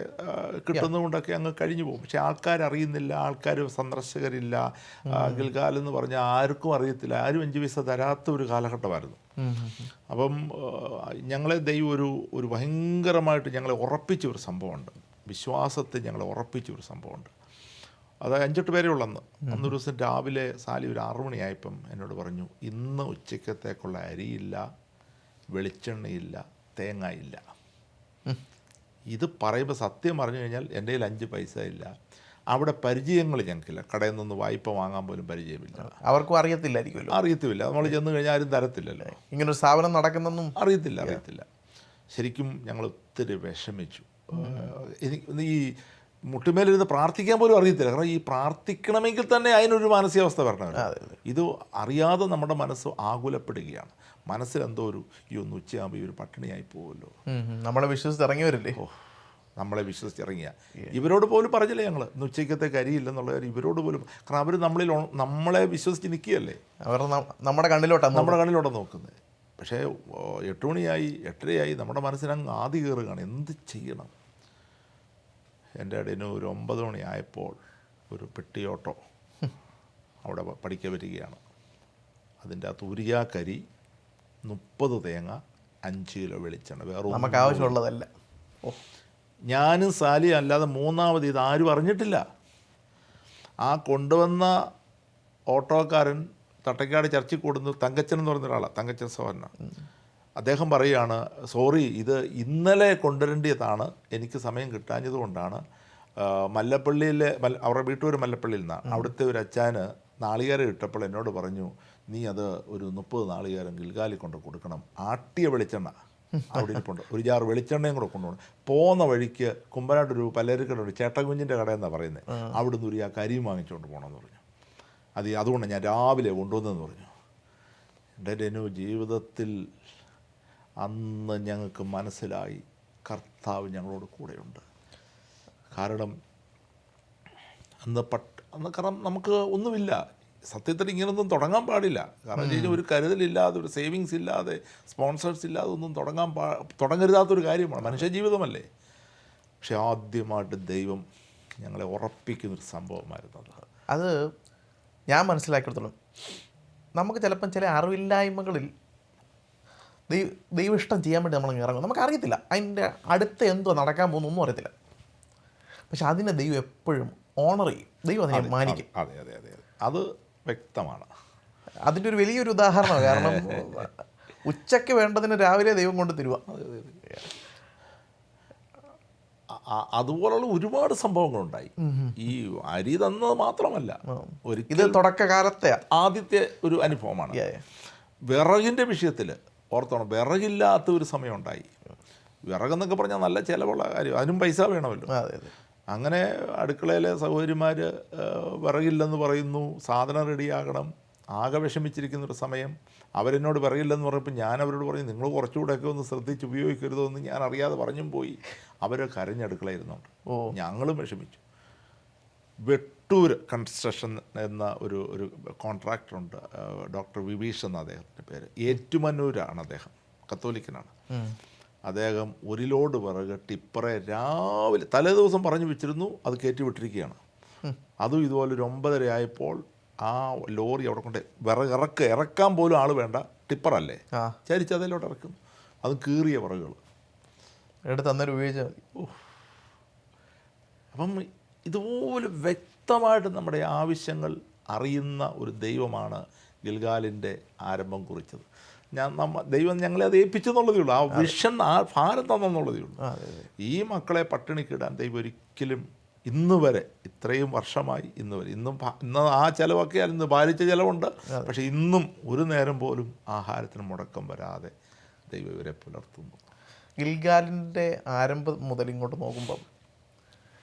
കിട്ടുന്നതുകൊണ്ടൊക്കെ അങ്ങ് കഴിഞ്ഞു പോകും. പക്ഷേ ആൾക്കാരറിയുന്നില്ല, ആൾക്കാർ സന്ദർശകരില്ല. ഗിൽഗാൽ എന്ന് പറഞ്ഞാൽ ആർക്കും അറിയത്തില്ല, ആരും 5 പൈസ തരാത്ത ഒരു കാലഘട്ടമായിരുന്നു. അപ്പം ഞങ്ങളെ ദൈവം ഒരു ഭയങ്കരമായിട്ട് ഞങ്ങളെ ഉറപ്പിച്ച ഒരു സംഭവമുണ്ട്, വിശ്വാസത്തെ ഞങ്ങളെ ഉറപ്പിച്ച ഒരു സംഭവമുണ്ട്. അത് 5-8 പേരേ ഉള്ളന്ന്. അന്നൊരു ദിവസം രാവിലെ സാലി ഒരു 6 മണിയായപ്പം എന്നോട് പറഞ്ഞു, ഇന്ന് ഉച്ചക്കത്തേക്കുള്ള അരിയില്ല, വെളിച്ചെണ്ണയില്ല, തേങ്ങയില്ല. ഇത് പറയുമ്പോൾ സത്യം പറഞ്ഞു കഴിഞ്ഞാൽ എൻ്റെ കയ്യിൽ 5 പൈസ ഇല്ല. അവിടെ പരിചയങ്ങൾ ഞങ്ങൾക്കില്ല, കടയിൽ നിന്ന് വായ്പ വാങ്ങാൻ പോലും പരിചയമില്ല. അവർക്കും അറിയത്തില്ലായിരിക്കുമല്ലോ. അറിയത്തില്ല, നമ്മൾ ചെന്ന് കഴിഞ്ഞാൽ ആരും തരത്തില്ലല്ലോ. ഇങ്ങനൊരു സ്ഥാപനം നടക്കുന്നൊന്നും അറിയത്തില്ല. ശരിക്കും ഞങ്ങൾ ഒത്തിരി വിഷമിച്ചു. ഈ മുട്ടുമേലിരുന്ന് പ്രാർത്ഥിക്കാൻ പോലും അറിയത്തില്ല. കാരണം ഈ പ്രാർത്ഥിക്കണമെങ്കിൽ തന്നെ അതിനൊരു മാനസികാവസ്ഥ വരണമല്ലോ. ഇത് അറിയാതെ നമ്മുടെ മനസ്സ് ആകുലപ്പെടുകയാണ്. മനസ്സിലെന്തോ ഈ ഒന്ന് ഉച്ചയാകുമ്പോൾ ഈ ഒരു പട്ടിണിയായി പോകുമല്ലോ. നമ്മളെ വിശ്വസിച്ച് ഇറങ്ങിയവരല്ലേ. നമ്മളെ വിശ്വസിച്ചിറങ്ങിയ ഇവരോട് പോലും പറഞ്ഞില്ലേ ഞങ്ങൾ ഇന്ന് ഉച്ചയ്ക്കത്തേക്ക് അരിയില്ലെന്നുള്ള കാര്യം ഇവരോട് പോലും. കാരണം അവർ നമ്മളെ വിശ്വസിച്ച് നിൽക്കുകയല്ലേ. അവർ നമ്മുടെ കണ്ണിലോട്ടാണ് നോക്കുന്നത്. പക്ഷേ 8 മണിയായി 8:30 നമ്മുടെ മനസ്സിനങ്ങ് ആദി കയറുകയാണ്. എന്ത് ചെയ്യണം? എൻ്റെ ഇടയിൽ ഒരു 9 മണിയായപ്പോൾ ഒരു പെട്ടിയോട്ടോ അവിടെ പഠിക്ക വരികയാണ്. അതിൻ്റെ അകത്ത് ഉരിയാക്കരി, 30 തേങ്ങ, 5 കിലോ വെളിച്ചെണ്ണ, വേറെ നമുക്ക് ആവശ്യമുള്ളതല്ല. ഞാനും സാലി അല്ലാതെ മൂന്നാമത് ഇതാരും അറിഞ്ഞിട്ടില്ല. ആ കൊണ്ടുവന്ന ഓട്ടോക്കാരൻ തട്ടക്കാട് ചർച്ചിൽ കൂടുന്ന തങ്കച്ചൻ എന്ന് പറയുന്ന ഒരാളാണ്, തങ്കച്ചൻ സോഹന. അദ്ദേഹം പറയുകയാണ്, സോറി, ഇത് ഇന്നലെ കൊണ്ടുവരേണ്ടതാണ്, എനിക്ക് സമയം കിട്ടാഞ്ഞത് കൊണ്ടാണ്. മല്ലപ്പള്ളിയിലെ അവരുടെ വീട്ടൂർ മല്ലപ്പള്ളിയിൽ നിന്നാണ്. അവിടുത്തെ ഒരു അച്ചാന് നാളികേരം ഇട്ടപ്പോൾ എന്നോട് പറഞ്ഞു, നീ അത് ഒരു 30 നാളികേരം ഗിൽഗാലി കൊണ്ട് കൊടുക്കണം. ആട്ടിയ വെളിച്ചെണ്ണ അവിടെ ഇരിപ്പുണ്ട്, ഒരു ജാർ വെളിച്ചെണ്ണയും കൂടെ കൊണ്ടുപോകണം. പോകുന്ന വഴിക്ക് കുമ്പനാട്ടൊരു പലചരക്കട ചേട്ടക്കുഞ്ഞിൻ്റെ കടയെന്നാണ് പറയുന്നത്, അവിടുന്ന് ഒരു കരിയും വാങ്ങിച്ചുകൊണ്ട് പോകണമെന്ന് പറഞ്ഞു. അതുകൊണ്ട് ഞാൻ രാവിലെ കൊണ്ടുവന്നെന്ന് പറഞ്ഞു. എൻ്റെ രനു, ജീവിതത്തിൽ അന്ന് ഞങ്ങൾക്ക് മനസ്സിലായി കർത്താവ് ഞങ്ങളോട് കൂടെയുണ്ട്. കാരണം കാരണം നമുക്ക് ഒന്നുമില്ല. സത്യത്തിൽ ഇങ്ങനൊന്നും തുടങ്ങാൻ പാടില്ല. കാരണം ഒരു കരുതലില്ലാതെ, ഒരു സേവിങ്സ് ഇല്ലാതെ, സ്പോൺസേഴ്സ് ഇല്ലാതെ ഒന്നും തുടങ്ങരുതാത്തൊരു കാര്യമാണ്. മനുഷ്യജീവിതമല്ലേ. പക്ഷെ ആദ്യമായിട്ട് ദൈവം ഞങ്ങളെ ഉറപ്പിക്കുന്നൊരു സംഭവമായിരുന്നു അത്. ഞാൻ മനസ്സിലാക്കിയെടുത്തോളം നമുക്ക് ചിലപ്പം ചില അറിവില്ലായ്മകളിൽ ദൈവം ഇഷ്ടം ചെയ്യാൻ വേണ്ടി നമ്മൾ ഇറങ്ങും. നമുക്കറിയത്തില്ല അതിൻ്റെ അടുത്ത് എന്തോ നടക്കാൻ പോകുന്നൊന്നും അറിയത്തില്ല. പക്ഷെ അതിനെ ദൈവം എപ്പോഴും ഓണർ ചെയ്യും, ദൈവം അതിനെ മാനിക്കും. അതെ അതെ അതെ അതെ, അത് വ്യക്തമാണ്. അതിൻ്റെ ഒരു വലിയൊരു ഉദാഹരണമാണ്. കാരണം ഉച്ചയ്ക്ക് വേണ്ടതിന് രാവിലെ ദൈവം കൊണ്ട് തരുക. അതുപോലുള്ള ഒരുപാട് സംഭവങ്ങളുണ്ടായി. ഈ അരി തന്നത് മാത്രമല്ല, ഇത് തുടക്കകാലത്തെ ആദ്യത്തെ ഒരു അനുഭവമാണ്. വിറകിൻ്റെ വിഷയത്തിൽ ഓർത്തോണം, വിറകില്ലാത്ത ഒരു സമയം ഉണ്ടായി. വിറകെന്നൊക്കെ പറഞ്ഞാൽ നല്ല ചിലവുള്ള കാര്യം, അതിനും പൈസ വേണമല്ലോ. അങ്ങനെ അടുക്കളയിലെ സഹോദരിമാർ വിറകില്ലെന്ന് പറയുന്നു, സാധനം റെഡിയാകണം, ആകെ വിഷമിച്ചിരിക്കുന്നൊരു സമയം. അവരെന്നോട് വിറകില്ലെന്ന് പറഞ്ഞപ്പോൾ ഞാൻ അവരോട് പറഞ്ഞു, നിങ്ങൾ കുറച്ചുകൂടെയൊക്കെ ഒന്ന് ശ്രദ്ധിച്ച് ഉപയോഗിക്കരുതോ എന്ന് ഞാൻ അറിയാതെ പറഞ്ഞും പോയി. അവർ കരഞ്ഞടുക്കളയിരുന്നുണ്ട്. ഞങ്ങളും വിഷമിച്ചു. വെട്ടൂർ കൺസ്ട്രക്ഷൻ എന്ന ഒരു കോൺട്രാക്ടറുണ്ട്, ഡോക്ടർ വിഭീഷ് എന്ന അദ്ദേഹത്തിൻ്റെ പേര്. ഏറ്റുമാനൂരാണ് അദ്ദേഹം, കത്തോലിക്കനാണ്. അദ്ദേഹം 1 ലോഡ് വിറക് ടിപ്പറെ രാവിലെ തലേ ദിവസം പറഞ്ഞു വെച്ചിരുന്നു, അത് കയറ്റി വിട്ടിരിക്കുകയാണ്. അതും ഇതുപോലെ ഒരു 9:30 ആയപ്പോൾ ആ ലോറി അവിടെ കൊണ്ട് വിറക് ഇറക്കാൻ പോലും ആൾ വേണ്ട, ടിപ്പറല്ലേ, ചരിച്ച് അതിലോട്ട് ഇറക്കും. അത് കീറിയ വിറകുകൾ എടുത്ത് അന്നേരം ഉപയോഗിച്ചാൽ മതി. അപ്പം ഇതുപോലെ വ്യക്തമായിട്ട് നമ്മുടെ ആവശ്യങ്ങൾ അറിയുന്ന ഒരു ദൈവമാണ് ഗിൽഗാലിൻ്റെ ആരംഭം കുറിച്ചത്. ദൈവം ഞങ്ങളെ അത് ഏൽപ്പിച്ചെന്നുള്ളതേ ഉള്ളൂ. ആ വിഷൻ, ആ ഭാരം തന്നെന്നുള്ളതേ ഉള്ളൂ. ഈ മക്കളെ പട്ടിണിക്കിടാൻ ദൈവം ഒരിക്കലും ഇന്ന് വരെ, ഇത്രയും വർഷമായി ഇന്ന് വരെ, ഇന്ന് ആ ചിലവൊക്കെ ഇന്ന് ഭാരിച്ച ചിലവുണ്ട്. പക്ഷെ ഇന്നും ഒരു നേരം പോലും ആഹാരത്തിന് മുടക്കം വരാതെ ദൈവം ഇവരെ പുലർത്തുന്നു. ഗിൽഗാലിൻ്റെ ആരംഭം മുതൽ ഇങ്ങോട്ട് നോക്കുമ്പം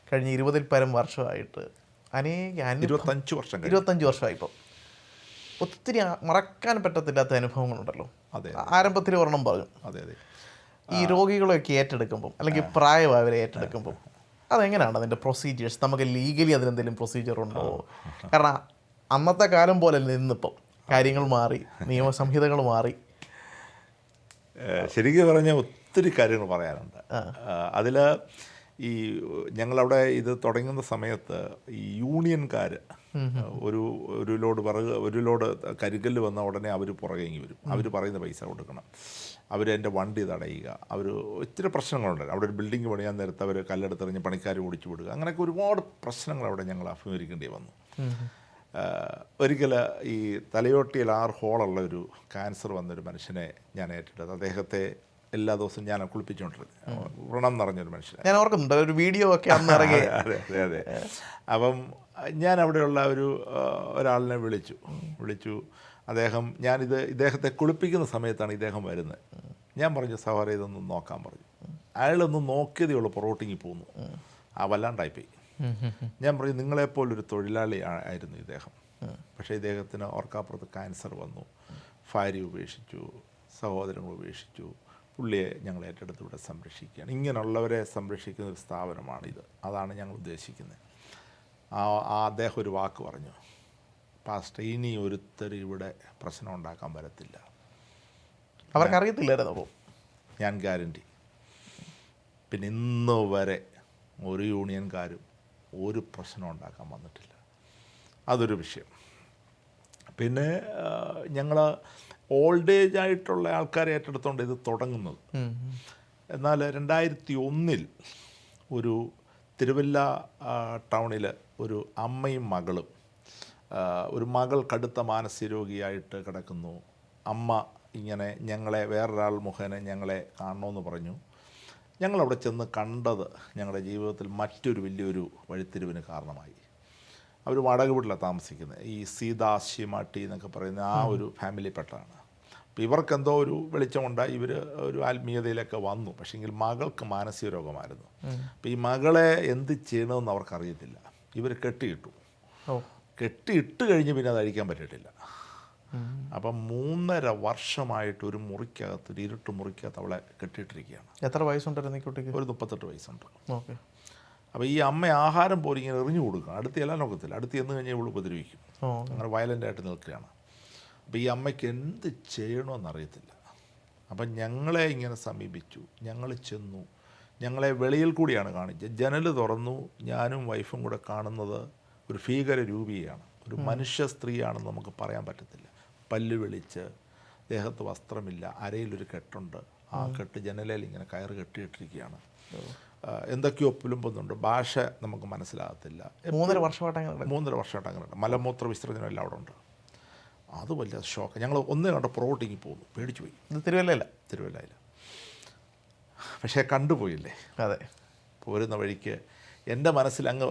കഴിഞ്ഞ 20-ൽ പരം വർഷമായിട്ട് 25 വർഷമായിപ്പോൾ ഒത്തിരി മറക്കാൻ പറ്റത്തില്ലാത്ത അനുഭവങ്ങളുണ്ടല്ലോ. ആരംഭത്തിൽ ഒരെണ്ണം പറഞ്ഞു. ഈ രോഗികളെയൊക്കെ ഏറ്റെടുക്കുമ്പം, അല്ലെങ്കിൽ പ്രായമായവരെ ഏറ്റെടുക്കുമ്പം അതെങ്ങനെയാണ് അതിൻ്റെ പ്രൊസീജിയേഴ്സ്? നമുക്ക് ലീഗലി അതിനെന്തെങ്കിലും പ്രൊസീജിയർ ഉണ്ടോ? കാരണം അന്നത്തെ കാലം പോലെ നിന്നിപ്പം കാര്യങ്ങൾ മാറി, നിയമസംഹിതകൾ മാറി. ശരിക്കും പറഞ്ഞാൽ ഒത്തിരി കാര്യങ്ങൾ പറയാനുണ്ട്. അതിൽ ഞങ്ങളവിടെ ഇത് തുടങ്ങുന്ന സമയത്ത് ഈ യൂണിയൻകാർ ഒരു ലോഡ് വിറക്, ഒരു ലോഡ് കരികല്ല് വന്ന ഉടനെ അവർ പുറകെങ്ങി വരും. അവർ പറയുന്ന പൈസ കൊടുക്കണം, അവരെൻ്റെ വണ്ടി തടയുക, അവർ ഒത്തിരി പ്രശ്നങ്ങളുണ്ടായിരുന്നു. അവിടെ ഒരു ബിൽഡിംഗ് പണിയാൻ നേരത്ത് അവർ കല്ലെടുത്തെറിഞ്ഞ് പണിക്കാർ ഓടിച്ചു വിടുക. അങ്ങനെയൊക്കെ ഒരുപാട് പ്രശ്നങ്ങൾ അവിടെ ഞങ്ങൾ അഭിമുഖീകരിക്കേണ്ടി വന്നു. ഒരിക്കൽ ഈ തലയോട്ടിയിൽ 6 ഹോളുള്ള ഒരു ക്യാൻസർ വന്നൊരു മനുഷ്യനെ ഞാൻ ഏറ്റെടുത്തത്. അദ്ദേഹത്തെ എല്ലാ ദിവസവും ഞാൻ കുളിപ്പിച്ചുകൊണ്ടിരുന്നു. വ്രണം നിറഞ്ഞൊരു മനുഷ്യൻ, ഞാൻ ഓർക്കുന്നുണ്ട്, ഒരു വീഡിയോ ഒക്കെ അന്ന് ഇറങ്ങി. അതെ അതെ അതെ. അപ്പം ഞാൻ അവിടെയുള്ള ഒരാളിനെ വിളിച്ചു. ഇദ്ദേഹത്തെ കുളിപ്പിക്കുന്ന സമയത്താണ് ഇദ്ദേഹം വരുന്നത്. ഞാൻ പറഞ്ഞു, സഹോദരൻ ഇതൊന്നും നോക്കാൻ പറഞ്ഞു. അയാളൊന്നും നോക്കിയതേ ഉള്ളൂ, പൊറോട്ടിങ്ങി പോകുന്നു. വല്ലാണ്ടായിപ്പോയി. ഞാൻ പറയും നിങ്ങളെപ്പോലൊരു തൊഴിലാളി ആയിരുന്നു ഇദ്ദേഹം. പക്ഷേ ഇദ്ദേഹത്തിന് ഓർക്കാപ്പുറത്ത് ക്യാൻസർ വന്നു, ഭാര്യ ഉപേക്ഷിച്ചു, സഹോദരങ്ങൾ ഉപേക്ഷിച്ചു. പുള്ളിയെ ഞങ്ങൾ ഏറ്റെടുത്ത് ഇവിടെ സംരക്ഷിക്കുകയാണ്. ഇങ്ങനെയുള്ളവരെ സംരക്ഷിക്കുന്ന ഒരു സ്ഥാപനമാണിത്. അതാണ് ഞങ്ങൾ ഉദ്ദേശിക്കുന്നത്. അദ്ദേഹം ഒരു വാക്ക് പറഞ്ഞു, പാസ്റ്റർ ഇനി ഒരുത്തർ ഇവിടെ പ്രശ്നം ഉണ്ടാക്കാൻ വരത്തില്ല. അവർക്കറിയത്തില്ലായിരുന്നു അപ്പോൾ. ഞാൻ ഗ്യാരണ്ടി. പിന്നെ ഇന്ന് വരെ ഒരു യൂണിയൻകാരും ഒരു പ്രശ്നം ഉണ്ടാക്കാൻ വന്നിട്ടില്ല. അതൊരു വിഷയം. പിന്നെ ഞങ്ങൾ ഓൾഡ് ഏജ് ആയിട്ടുള്ള ആൾക്കാരെ ഏറ്റെടുത്തുകൊണ്ട് ഇത് തുടങ്ങുന്നത്. എന്നാൽ 2001 ഒരു തിരുവല്ല ടൗണിൽ ഒരു അമ്മയും മകളും, ഒരു മകൾ കടുത്ത മാനസിക രോഗിയായിട്ട് കിടക്കുന്നു. അമ്മ ഇങ്ങനെ ഞങ്ങളെ വേറൊരാൾ മുഖേന ഞങ്ങളെ കാണണമെന്ന് പറഞ്ഞു. ഞങ്ങളവിടെ ചെന്ന് കണ്ടത് ഞങ്ങളുടെ ജീവിതത്തിൽ മറ്റൊരു വലിയൊരു വഴിത്തിരിവിന് കാരണമായി. അവർ വാടക വീട്ടിലാണ് താമസിക്കുന്നത്. ഈ സീതാശിമാട്ടി എന്നൊക്കെ പറയുന്ന ആ ഒരു ഫാമിലി പെട്ടാണ്. അപ്പോൾ ഇവർക്കെന്തോ ഒരു വെളിച്ചമുണ്ടായി, ഇവർ ഒരു ആത്മീയതയിലൊക്കെ വന്നു. പക്ഷേങ്കിൽ മകൾക്ക് മാനസിക രോഗമായിരുന്നു. അപ്പോൾ ഈ മകളെ എന്ത് ചെയ്യണമെന്ന് അവർക്കറിയത്തില്ല. ഇവർ കെട്ടിയിട്ടു. കെട്ടിയിട്ട് കഴിഞ്ഞ് പിന്നെ അത് അഴിക്കാൻ പറ്റിയിട്ടില്ല. അപ്പം 3.5 വർഷമായിട്ട് ഒരു മുറിക്കകത്ത്, ഒരു ഇരുട്ട് മുറിക്കകത്ത് അവളെ കെട്ടിയിട്ടിരിക്കുകയാണ്. എത്ര വയസ്സുണ്ടായിരുന്നു ഈ കുട്ടിക്ക്? ഒരു 38 വയസ്സുണ്ട്. ഓക്കെ. അപ്പോൾ ഈ അമ്മ ആഹാരം പോലും ഇങ്ങനെ എറിഞ്ഞു കൊടുക്കണം. അടുത്ത് ചെല്ലാൻ ഒക്കത്തില്ല. അടുത്ത് ചെന്ന് കഴിഞ്ഞാൽ ഇവൾ ഉപദ്രവിക്കും. അങ്ങനെ വയലൻ്റായിട്ട് നിൽക്കുകയാണ്. അപ്പോൾ ഈ അമ്മയ്ക്ക് എന്ത് ചെയ്യണമെന്നറിയത്തില്ല. അപ്പം ഞങ്ങളെ ഇങ്ങനെ സമീപിച്ചു. ഞങ്ങൾ ചെന്നു. ഞങ്ങളെ വെളിയിൽ കൂടിയാണ് കാണിച്ചത്. ജനൽ തുറന്നു. ഞാനും വൈഫും കൂടെ കാണുന്നത് ഒരു ഭീകര രൂപിയാണ്. ഒരു മനുഷ്യ സ്ത്രീയാണെന്ന് നമുക്ക് പറയാൻ പറ്റത്തില്ല. പല്ല് വെളിച്ച്, ദേഹത്ത് വസ്ത്രമില്ല, അരയിലൊരു കെട്ടുണ്ട്. ആ കെട്ട് ജനലയിൽ ഇങ്ങനെ കയറ് കെട്ടിയിട്ടിരിക്കുകയാണ്. എന്തൊക്കെയോ പുലുമ്പുന്നുണ്ട്. ഭാഷ നമുക്ക് മനസ്സിലാകത്തില്ല. 3.5 വർഷമായിട്ട് അങ്ങനെ ഉണ്ട്. മലമൂത്ര വിസർജനം എല്ലാം അവിടെ ഉണ്ട്. അത് വലിയ ഷോക്ക്. ഞങ്ങൾ ഒന്നേ കണ്ട് പുറകോട്ടേക്ക് പോകുന്നു. പേടിച്ചു പോയി. ഇത് തിരുവല്ലയില്ല. പക്ഷേ കണ്ടുപോയില്ലേ. അതെ. പോരുന്ന വഴിക്ക് എൻ്റെ മനസ്സിൽ അങ്ങ്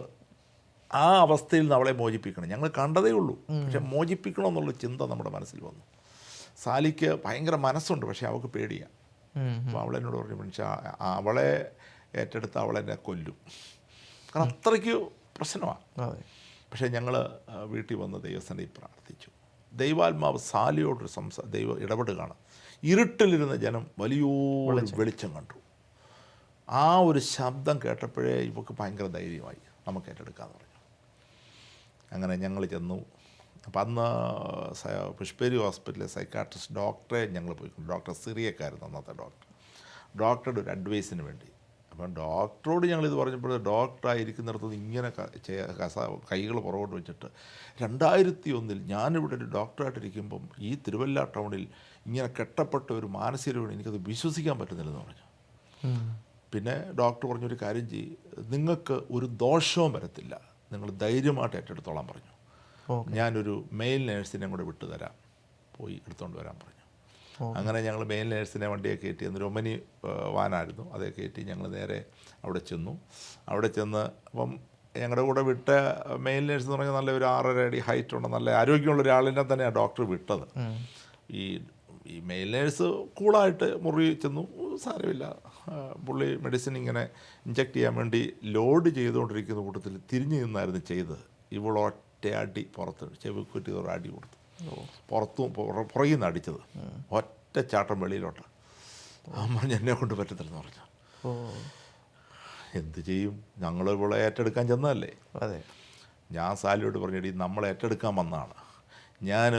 ആ അവസ്ഥയിൽ നിന്ന് അവളെ മോചിപ്പിക്കണം. ഞങ്ങൾ കണ്ടതേ ഉള്ളൂ, പക്ഷെ മോചിപ്പിക്കണമെന്നുള്ള ചിന്ത നമ്മുടെ മനസ്സിൽ വന്നു. സാലിക്ക് ഭയങ്കര മനസ്സുണ്ട്, പക്ഷേ അവൾക്ക് പേടിയാണ്. അപ്പോൾ അവളെന്നോട് പറഞ്ഞു, മനുഷ്യ അവളെ ഏറ്റെടുത്ത് അവളെന്നെ കൊല്ലും. കാരണം അത്രയ്ക്ക് പ്രശ്നമാണ്. പക്ഷേ ഞങ്ങൾ വീട്ടിൽ വന്ന് ദൈവസന്നിധിയിൽ പ്രാർത്ഥിച്ചു. ദൈവാത്മാവ് സാലിയോടൊരു ദൈവം ഇടപെടുകയാണ്. ഇരുട്ടിലിരുന്ന ജനം വലിയൊരു വെളിച്ചം കണ്ടു. ആ ഒരു ശബ്ദം കേട്ടപ്പോഴേ ഇവൾക്ക് ഭയങ്കര ധൈര്യമായി, നമുക്ക് ഏറ്റെടുക്കാമെന്ന് പറഞ്ഞു. അങ്ങനെ ഞങ്ങൾ ചെന്നു. അപ്പം അന്ന് പുഷ്പേരി ഹോസ്പിറ്റലിലെ സൈക്കാട്രിസ്റ്റ് ഡോക്ടറെ ഞങ്ങൾ പോയിക്കൊണ്ട്, ഡോക്ടർ സിറിയക്കായിരുന്നു അന്നത്തെ ഡോക്ടറുടെ ഒരു അഡ്വൈസിന് വേണ്ടി. അപ്പം ഡോക്ടറോട് ഞങ്ങളിത് പറഞ്ഞപ്പോൾ ഡോക്ടറായിരിക്കുന്നിടത്ത് ഇങ്ങനെ കൈകൾ പുറകോട്ട് വെച്ചിട്ട് 2001 ഞാനിവിടെ ഒരു ഡോക്ടറായിട്ടിരിക്കുമ്പം ഈ തിരുവല്ല ടൗണിൽ ഇങ്ങനെ കെട്ടപ്പെട്ട ഒരു മാനസിക രോഗം എനിക്കത് വിശ്വസിക്കാൻ പറ്റുന്നില്ലെന്ന് പറഞ്ഞു. പിന്നെ ഡോക്ടർ പറഞ്ഞൊരു കാര്യം ചെയ്യും, നിങ്ങൾക്ക് ഒരു ദോഷവും വരത്തില്ല, നിങ്ങൾ ധൈര്യമായിട്ട് ഏറ്റെടുത്തോളാൻ പറഞ്ഞു. ഞാനൊരു മെയിൽ നേഴ്സിനെ കൂടെ വിട്ടുതരാം, പോയി എടുത്തുകൊണ്ട് വരാൻ പറഞ്ഞു. അങ്ങനെ ഞങ്ങൾ മെയിൽ നേഴ്സിനെ വണ്ടിയെ കയറ്റി, എന്നൊരു ഒമനി വാനായിരുന്നു, അതേ കയറ്റി ഞങ്ങൾ നേരെ അവിടെ ചെന്നു. അവിടെ ചെന്ന് അപ്പം ഞങ്ങളുടെ കൂടെ വിട്ട മെയിൽ നേഴ്സ് എന്ന് പറഞ്ഞാൽ നല്ല ഒരു 6.5 അടി ഹൈറ്റുണ്ട്, നല്ല ആരോഗ്യമുള്ള ഒരാളിനെ തന്നെയാണ് ഡോക്ടർ വിട്ടത്. ഈ മെയിൽ നേഴ്സ് കൂളായിട്ട് മുറി ചെന്നു, സാരമില്ല, പുള്ളി മെഡിസിൻ ഇങ്ങനെ ഇഞ്ചെക്ട് ചെയ്യാൻ വേണ്ടി ലോഡ് ചെയ്തുകൊണ്ടിരിക്കുന്ന കൂട്ടത്തിൽ തിരിഞ്ഞു നിന്നായിരുന്നു ചെയ്തത്. ഇവൾ ഒറ്റയടി പുറത്ത് ചെവിക്കുറ്റി ഒരു അടി കൊടുത്തു. പുറകിൽ നിന്ന് അടിച്ചത്, ഒറ്റ ചാട്ടം വെളിയിലോട്ട്. അമ്മ എന്നെ കൊണ്ട് പറ്റത്തില്ലെന്ന് പറഞ്ഞു. എന്ത് ചെയ്യും, ഞങ്ങൾ ഇവിടെ ഏറ്റെടുക്കാൻ ചെന്നതല്ലേ. അതെ. ഞാൻ സാലിയോട് പറഞ്ഞിട്ട് നമ്മൾ ഏറ്റെടുക്കാൻ വന്നതാണ്, ഞാൻ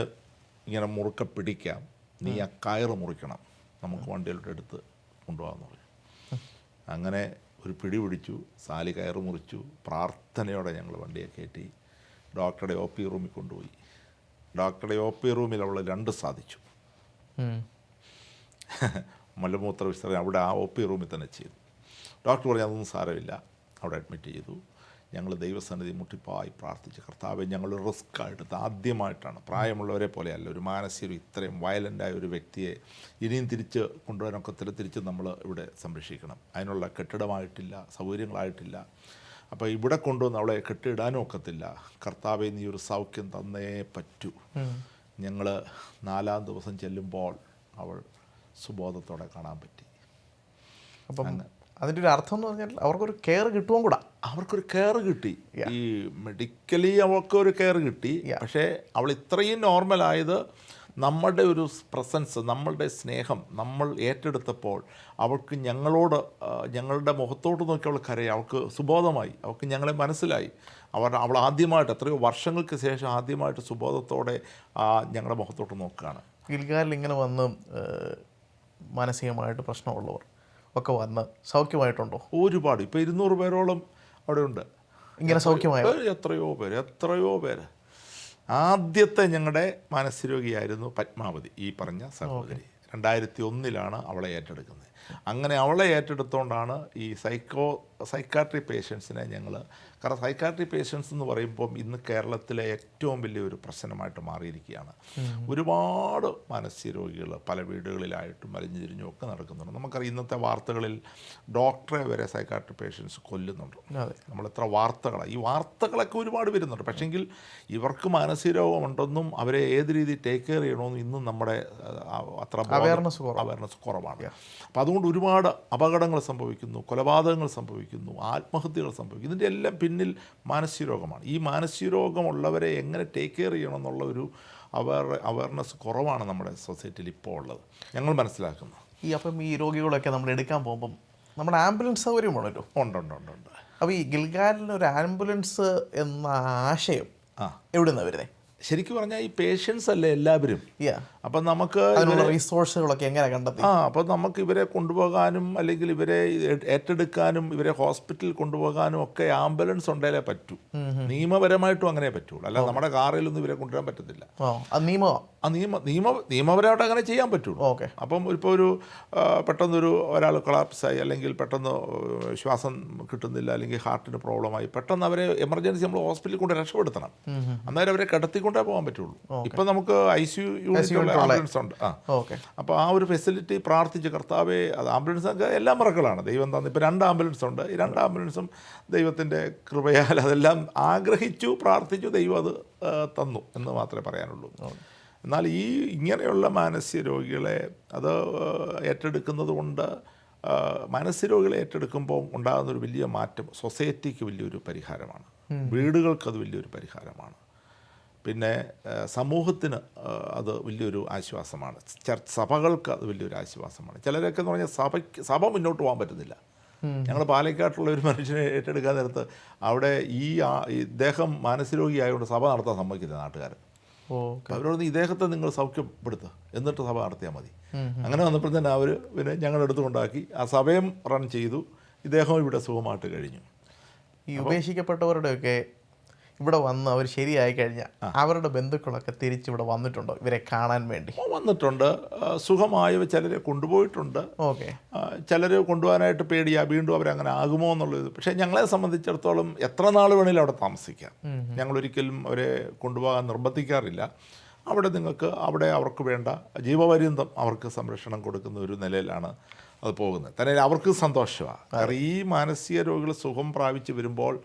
ഇങ്ങനെ മുറുക്ക പിടിക്കാം, നീ ആ കയറ് മുറിക്കണം, നമുക്ക് വണ്ടിയിലോട്ട് എടുത്ത് കൊണ്ടുപോകാമെന്ന് പറഞ്ഞു. അങ്ങനെ ഒരു പിടി പിടിച്ചു. സാലി കയറ് മുറിച്ചു. പ്രാർത്ഥനയോടെ ഞങ്ങൾ വണ്ടിയെ കയറ്റി ഡോക്ടറുടെ OP റൂമിൽ കൊണ്ടുപോയി. ഡോക്ടറുടെ OP റൂമിൽ അവൾ 2 സാധിച്ചു. മലമൂത്ര വിസർജനം അവിടെ ആ OP റൂമിൽ തന്നെ ചെയ്തു. ഡോക്ടർ പറഞ്ഞു അതൊന്നും സാരമില്ല, അവിടെ അഡ്മിറ്റ് ചെയ്തു. ഞങ്ങൾ ദൈവസന്നിധി മുട്ടിപ്പായി പ്രാർത്ഥിച്ച്, കർത്താവെ ഞങ്ങൾ റിസ്ക് എടുത്ത്, ആദ്യമായിട്ടാണ്, പ്രായമുള്ളവരെ പോലെയല്ല, ഒരു മാനസിക ഇത്രയും വയലൻ്റായ ഒരു വ്യക്തിയെ ഇനിയും തിരിച്ച് കൊണ്ടുവരാനൊക്കത്തില്ല, തിരിച്ച് നമ്മൾ ഇവിടെ സംരക്ഷിക്കണം. അതിനുള്ള കെട്ടിടമായിട്ടില്ല, സൗകര്യങ്ങളായിട്ടില്ല. അപ്പോൾ ഇവിടെ കൊണ്ടുവന്ന് അവളെ കെട്ടിടാനും ഒക്കത്തില്ല. കർത്താവെ നീ ഒരു സൗഖ്യം തന്നേ പറ്റൂ. ഞങ്ങൾ 4-ാം ദിവസം ചെല്ലുമ്പോൾ അവൾ സുബോധത്തോടെ കാണാൻ പറ്റി. അപ്പം അതിൻ്റെ ഒരു അർത്ഥം എന്ന് പറഞ്ഞാൽ അവർക്കൊരു കെയർ കിട്ടുവും കൂടാ. അവർക്കൊരു കെയർ കിട്ടി. ഈ മെഡിക്കലി അവൾക്കൊരു കെയർ കിട്ടി. പക്ഷേ അവൾ ഇത്രയും നോർമലായത് നമ്മളുടെ ഒരു പ്രസൻസ്, നമ്മളുടെ സ്നേഹം നമ്മൾ ഏറ്റെടുത്തപ്പോൾ അവൾക്ക് ഞങ്ങളോട്, ഞങ്ങളുടെ മുഖത്തോട്ട് നോക്കി അവൾ കരയായി. അവൾക്ക് സുബോധമായി, അവൾക്ക് ഞങ്ങളെ മനസ്സിലായി. അവൾ ആദ്യമായിട്ട് എത്രയോ വർഷങ്ങൾക്ക് ശേഷം ആദ്യമായിട്ട് സുബോധത്തോടെ ഞങ്ങളുടെ മുഖത്തോട്ട് നോക്കുകയാണ്. ഗിൽഗാലിൽ ഇങ്ങനെ വന്ന് മാനസികമായിട്ട് പ്രശ്നമുള്ളവർ ഒക്കെ വന്ന് സൗഖ്യമായിട്ടുണ്ടോ? ഒരുപാട്. ഇപ്പോൾ 200 പേരോളം അവിടെ ഉണ്ട് ഇങ്ങനെ സൗഖ്യമായ. എത്രയോ പേര്. ആദ്യത്തെ ഞങ്ങളുടെ മാനസരോഗിയായിരുന്നു പത്മാവതി, ഈ പറഞ്ഞ സഹോദരി. 2001 അവളെ ഏറ്റെടുക്കുന്നത്. അങ്ങനെ അവളെ ഏറ്റെടുത്തുകൊണ്ടാണ് ഈ സൈക്കാട്രി പേഷ്യൻസിനെ ഞങ്ങൾ, കാരണം സൈക്കാട്രി പേഷ്യൻസ് എന്ന് പറയുമ്പം ഇന്ന് കേരളത്തിലെ ഏറ്റവും വലിയൊരു പ്രശ്നമായിട്ട് മാറിയിരിക്കുകയാണ്. ഒരുപാട് മാനസിക രോഗികൾ പല വീടുകളിലായിട്ടും വലിഞ്ഞു തിരിഞ്ഞും ഒക്കെ നടക്കുന്നുണ്ട്. നമുക്കറിയാം ഇന്നത്തെ വാർത്തകളിൽ ഡോക്ടറെ വരെ സൈക്കാട്രി പേഷ്യൻസ് കൊല്ലുന്നുണ്ട്. നമ്മളെത്ര വാർത്തകളാണ്, ഈ വാർത്തകളൊക്കെ ഒരുപാട് വരുന്നുണ്ട്. പക്ഷേങ്കിൽ ഇവർക്ക് മാനസിക രോഗമുണ്ടെന്നും അവരെ ഏത് രീതിയിൽ ടേക്ക് കെയർ ചെയ്യണമെന്നും ഇന്നും നമ്മുടെ അത്ര അവയർനെസ് കുറവാണ്. അപ്പോൾ അതുകൊണ്ട് ഒരുപാട് അപകടങ്ങൾ സംഭവിക്കുന്നു, കൊലപാതകങ്ങൾ സംഭവിക്കുന്നു, ആത്മഹത്യകൾ സംഭവിക്കുന്നു. ഇതിൻ്റെ എല്ലാം പിന്നിൽ മാനസിക രോഗമാണ്. ഈ മാനസിക രോഗമുള്ളവരെ എങ്ങനെ ടേക്ക് കെയർ ചെയ്യണം എന്നുള്ള ഒരു അവയർനെസ് കുറവാണ് നമ്മുടെ സൊസൈറ്റിയിൽ ഇപ്പോൾ ഉള്ളത്, ഞങ്ങൾ മനസ്സിലാക്കുന്നത്. അപ്പം ഈ രോഗികളൊക്കെ നമ്മൾ എടുക്കാൻ പോകുമ്പം നമ്മുടെ ആംബുലൻസ് സൗകര്യം വേണമല്ലോ. ഉണ്ട്. അപ്പോൾ ഈ ഗിൽഗാലിന് ഒരു ആംബുലൻസ് എന്ന ആശയം എവിടെ നിന്നാണ് വരുന്നത്? ശരിക്കും പറഞ്ഞാൽ ഈ പേഷ്യൻസ് അല്ലേ എല്ലാവരും. അപ്പം നമുക്ക് റിസോഴ്സുകളൊക്കെ എങ്ങനെ കണ്ടെത്തി? അപ്പം നമുക്ക് ഇവരെ കൊണ്ടുപോകാനും അല്ലെങ്കിൽ ഇവരെ ഏറ്റെടുക്കാനും ഇവരെ ഹോസ്പിറ്റലിൽ കൊണ്ടുപോകാനും ഒക്കെ ആംബുലൻസ് ഉണ്ടെങ്കിലേ പറ്റൂ. നിയമപരമായിട്ടും അങ്ങനെ പറ്റുള്ളൂ. അല്ല നമ്മുടെ കാറിലൊന്നും ഇവരെ കൊണ്ടുവരാൻ പറ്റത്തില്ല. നിയമപരമായിട്ട് അങ്ങനെ ചെയ്യാൻ പറ്റുള്ളൂ. അപ്പം ഇപ്പോൾ ഒരു പെട്ടെന്നൊരു ഒരാൾ കൊളാപ്സായി അല്ലെങ്കിൽ പെട്ടെന്ന് ശ്വാസം കിട്ടുന്നില്ല അല്ലെങ്കിൽ ഹാർട്ടിന് പ്രോബ്ലമായി, പെട്ടെന്ന് അവരെ എമർജൻസി നമ്മൾ ഹോസ്പിറ്റലിൽ കൊണ്ട് രക്ഷപ്പെടുത്തണം. അന്നേരം അവരെ കിടത്തിക്കൊണ്ടേ പോകാൻ പറ്റുള്ളൂ. ഇപ്പം നമുക്ക് ICU യൂണിറ്റുള്ള ആംബുലൻസ് ഉണ്ട്. അപ്പോൾ ആ ഒരു ഫെസിലിറ്റി പ്രാർത്ഥിച്ച് കർത്താവേ, അത് ആംബുലൻസ് ഒക്കെ എല്ലാം മറക്കളാണ് ദൈവം തന്നു. ഇപ്പോൾ 2 ആംബുലൻസ് ഉണ്ട്. ഈ 2 ആംബുലൻസും ദൈവത്തിൻ്റെ കൃപയാൽ അതെല്ലാം ആഗ്രഹിച്ചു പ്രാർത്ഥിച്ചു, ദൈവം അത് തന്നു എന്ന് മാത്രമേ പറയാനുള്ളൂ. എന്നാൽ ഈ ഇങ്ങനെയുള്ള മാനസിക രോഗികളെ അത് ഏറ്റെടുക്കുന്നത് കൊണ്ട്, മാനസിക രോഗികളെ ഏറ്റെടുക്കുമ്പോൾ ഉണ്ടാകുന്നൊരു വലിയ മാറ്റം സൊസൈറ്റിക്ക് വലിയൊരു പരിഹാരമാണ്, വീടുകൾക്കത് വലിയൊരു പരിഹാരമാണ്, പിന്നെ സമൂഹത്തിന് അത് വലിയൊരു ആശ്വാസമാണ്, സഭകൾക്ക് അത് വലിയൊരു ആശ്വാസമാണ്. ചിലരൊക്കെ എന്ന് പറഞ്ഞാൽ സഭ മുന്നോട്ട് പോകാൻ പറ്റുന്നില്ല. ഞങ്ങൾ പാലക്കാട്ടുള്ള ഒരു മനുഷ്യനെ ഏറ്റെടുക്കാൻ നേരത്ത് അവിടെ ഇദ്ദേഹം മാനസിക രോഗിയായതുകൊണ്ട് സഭ നടത്താൻ സമ്മതിക്കില്ല നാട്ടുകാർ. അവരോട് ഇദ്ദേഹത്തെ നിങ്ങൾ സൗഖ്യപ്പെടുത്തുക, എന്നിട്ട് സഭ നടത്തിയാൽ മതി. അങ്ങനെ വന്നപ്പോൾ തന്നെ അവർ പിന്നെ ഞങ്ങളുടെ അടുത്ത് കൊണ്ടാക്കി ആ സഭയും റൺ ചെയ്തു. ഇദ്ദേഹം ഇവിടെ സുഖമായിട്ട് കഴിഞ്ഞു. ഈ ഉപേക്ഷിക്കപ്പെട്ടവരുടെയൊക്കെ ഇവിടെ വന്ന് അവർ ശരിയായി കഴിഞ്ഞാൽ അവരുടെ ബന്ധുക്കളൊക്കെ തിരിച്ചിവിടെ വന്നിട്ടുണ്ടോ ഇവരെ കാണാൻ വേണ്ടി? വന്നിട്ടുണ്ട്. സുഖമായവ ചിലരെ കൊണ്ടുപോയിട്ടുണ്ട്. ചിലർ കൊണ്ടുപോകാനായിട്ട് പേടിയാ, വീണ്ടും അവരങ്ങനെ ആകുമോ എന്നുള്ളത്. പക്ഷേ ഞങ്ങളെ സംബന്ധിച്ചിടത്തോളം എത്ര നാൾ വേണേലും അവിടെ താമസിക്കാം. ഞങ്ങളൊരിക്കലും അവരെ കൊണ്ടുപോകാൻ നിർബന്ധിക്കാറില്ല. അവിടെ അവിടെ അവർക്ക് വേണ്ട ജീവപര്യന്തം അവർക്ക് സംരക്ഷണം കൊടുക്കുന്ന ഒരു നിലയിലാണ് അത് പോകുന്നത്. തന്നെ അവർക്ക് സന്തോഷമാണ്. കാരണം ഈ മാനസിക രോഗികൾ സുഖം പ്രാപിച്ച് വരുമ്പോൾ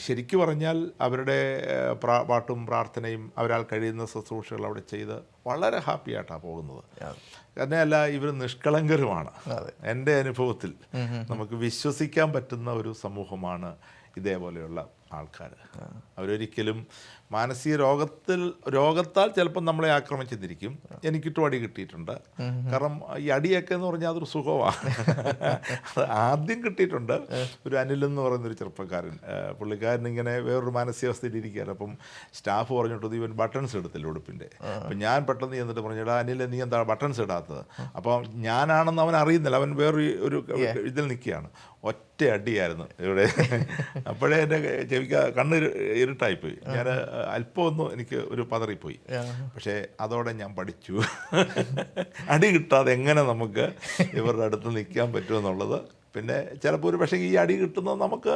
ശരിക്കും പറഞ്ഞാൽ അവരുടെ പാട്ടും പ്രാർത്ഥനയും അവരാൽ കഴിയുന്ന ശുശ്രൂഷകൾ അവിടെ ചെയ്ത് വളരെ ഹാപ്പിയായിട്ടാണ് പോകുന്നത്. തന്നെയല്ല, ഇവർ നിഷ്കളങ്കരുമാണ്. എൻ്റെ അനുഭവത്തിൽ നമുക്ക് വിശ്വസിക്കാൻ പറ്റുന്ന ഒരു സമൂഹമാണ് ഇതേപോലെയുള്ള ആൾക്കാർ. അവരൊരിക്കലും മാനസിക രോഗത്താൽ ചിലപ്പം നമ്മളെ ആക്രമിച്ചെന്നിരിക്കും. എനിക്കിട്ടും അടി കിട്ടിയിട്ടുണ്ട്. കാരണം ഈ അടിയൊക്കെ എന്ന് പറഞ്ഞാൽ അതൊരു സുഖമാണ്. ആദ്യം കിട്ടിയിട്ടുണ്ട്. ഒരു അനിൽ എന്ന് പറയുന്നൊരു ചെറുപ്പക്കാരൻ, പുള്ളിക്കാരൻ ഇങ്ങനെ വേറൊരു മാനസികാവസ്ഥയിൽ ഇരിക്കുകയാണ്. അപ്പം സ്റ്റാഫ് പറഞ്ഞിട്ട് ഇവൻ ബട്ടൺസ് എടുത്തില്ല ഉടുപ്പിൻ്റെ. അപ്പം ഞാൻ പെട്ടെന്ന് ചെന്നിട്ട് പറഞ്ഞു, എടാ അനിൽ, നീ എന്താ ബട്ടൺസ് ഇടാത്തത്? അപ്പം ഞാനാണെന്ന് അവൻ അറിയുന്നില്ല, അവൻ വേറൊരു ഇതിൽ നിൽക്കുകയാണ്. ഒറ്റ അടിയായിരുന്നു ഇവിടെ. അപ്പോഴേ എൻ്റെ കണ്ണ് ഇരുട്ടായിപ്പോയി. ഞാൻ അല്പമൊന്നും എനിക്ക് ഒരു പതറിപ്പോയി. പക്ഷേ അതോടെ ഞാൻ പഠിച്ചു അടി കിട്ടാതെ എങ്ങനെ നമുക്ക് ഇവരുടെ അടുത്ത് നിൽക്കാൻ പറ്റുമെന്നുള്ളത്. പിന്നെ ചിലപ്പോൾ ഒരു പക്ഷേ ഈ അടി കിട്ടുന്നത് നമുക്ക്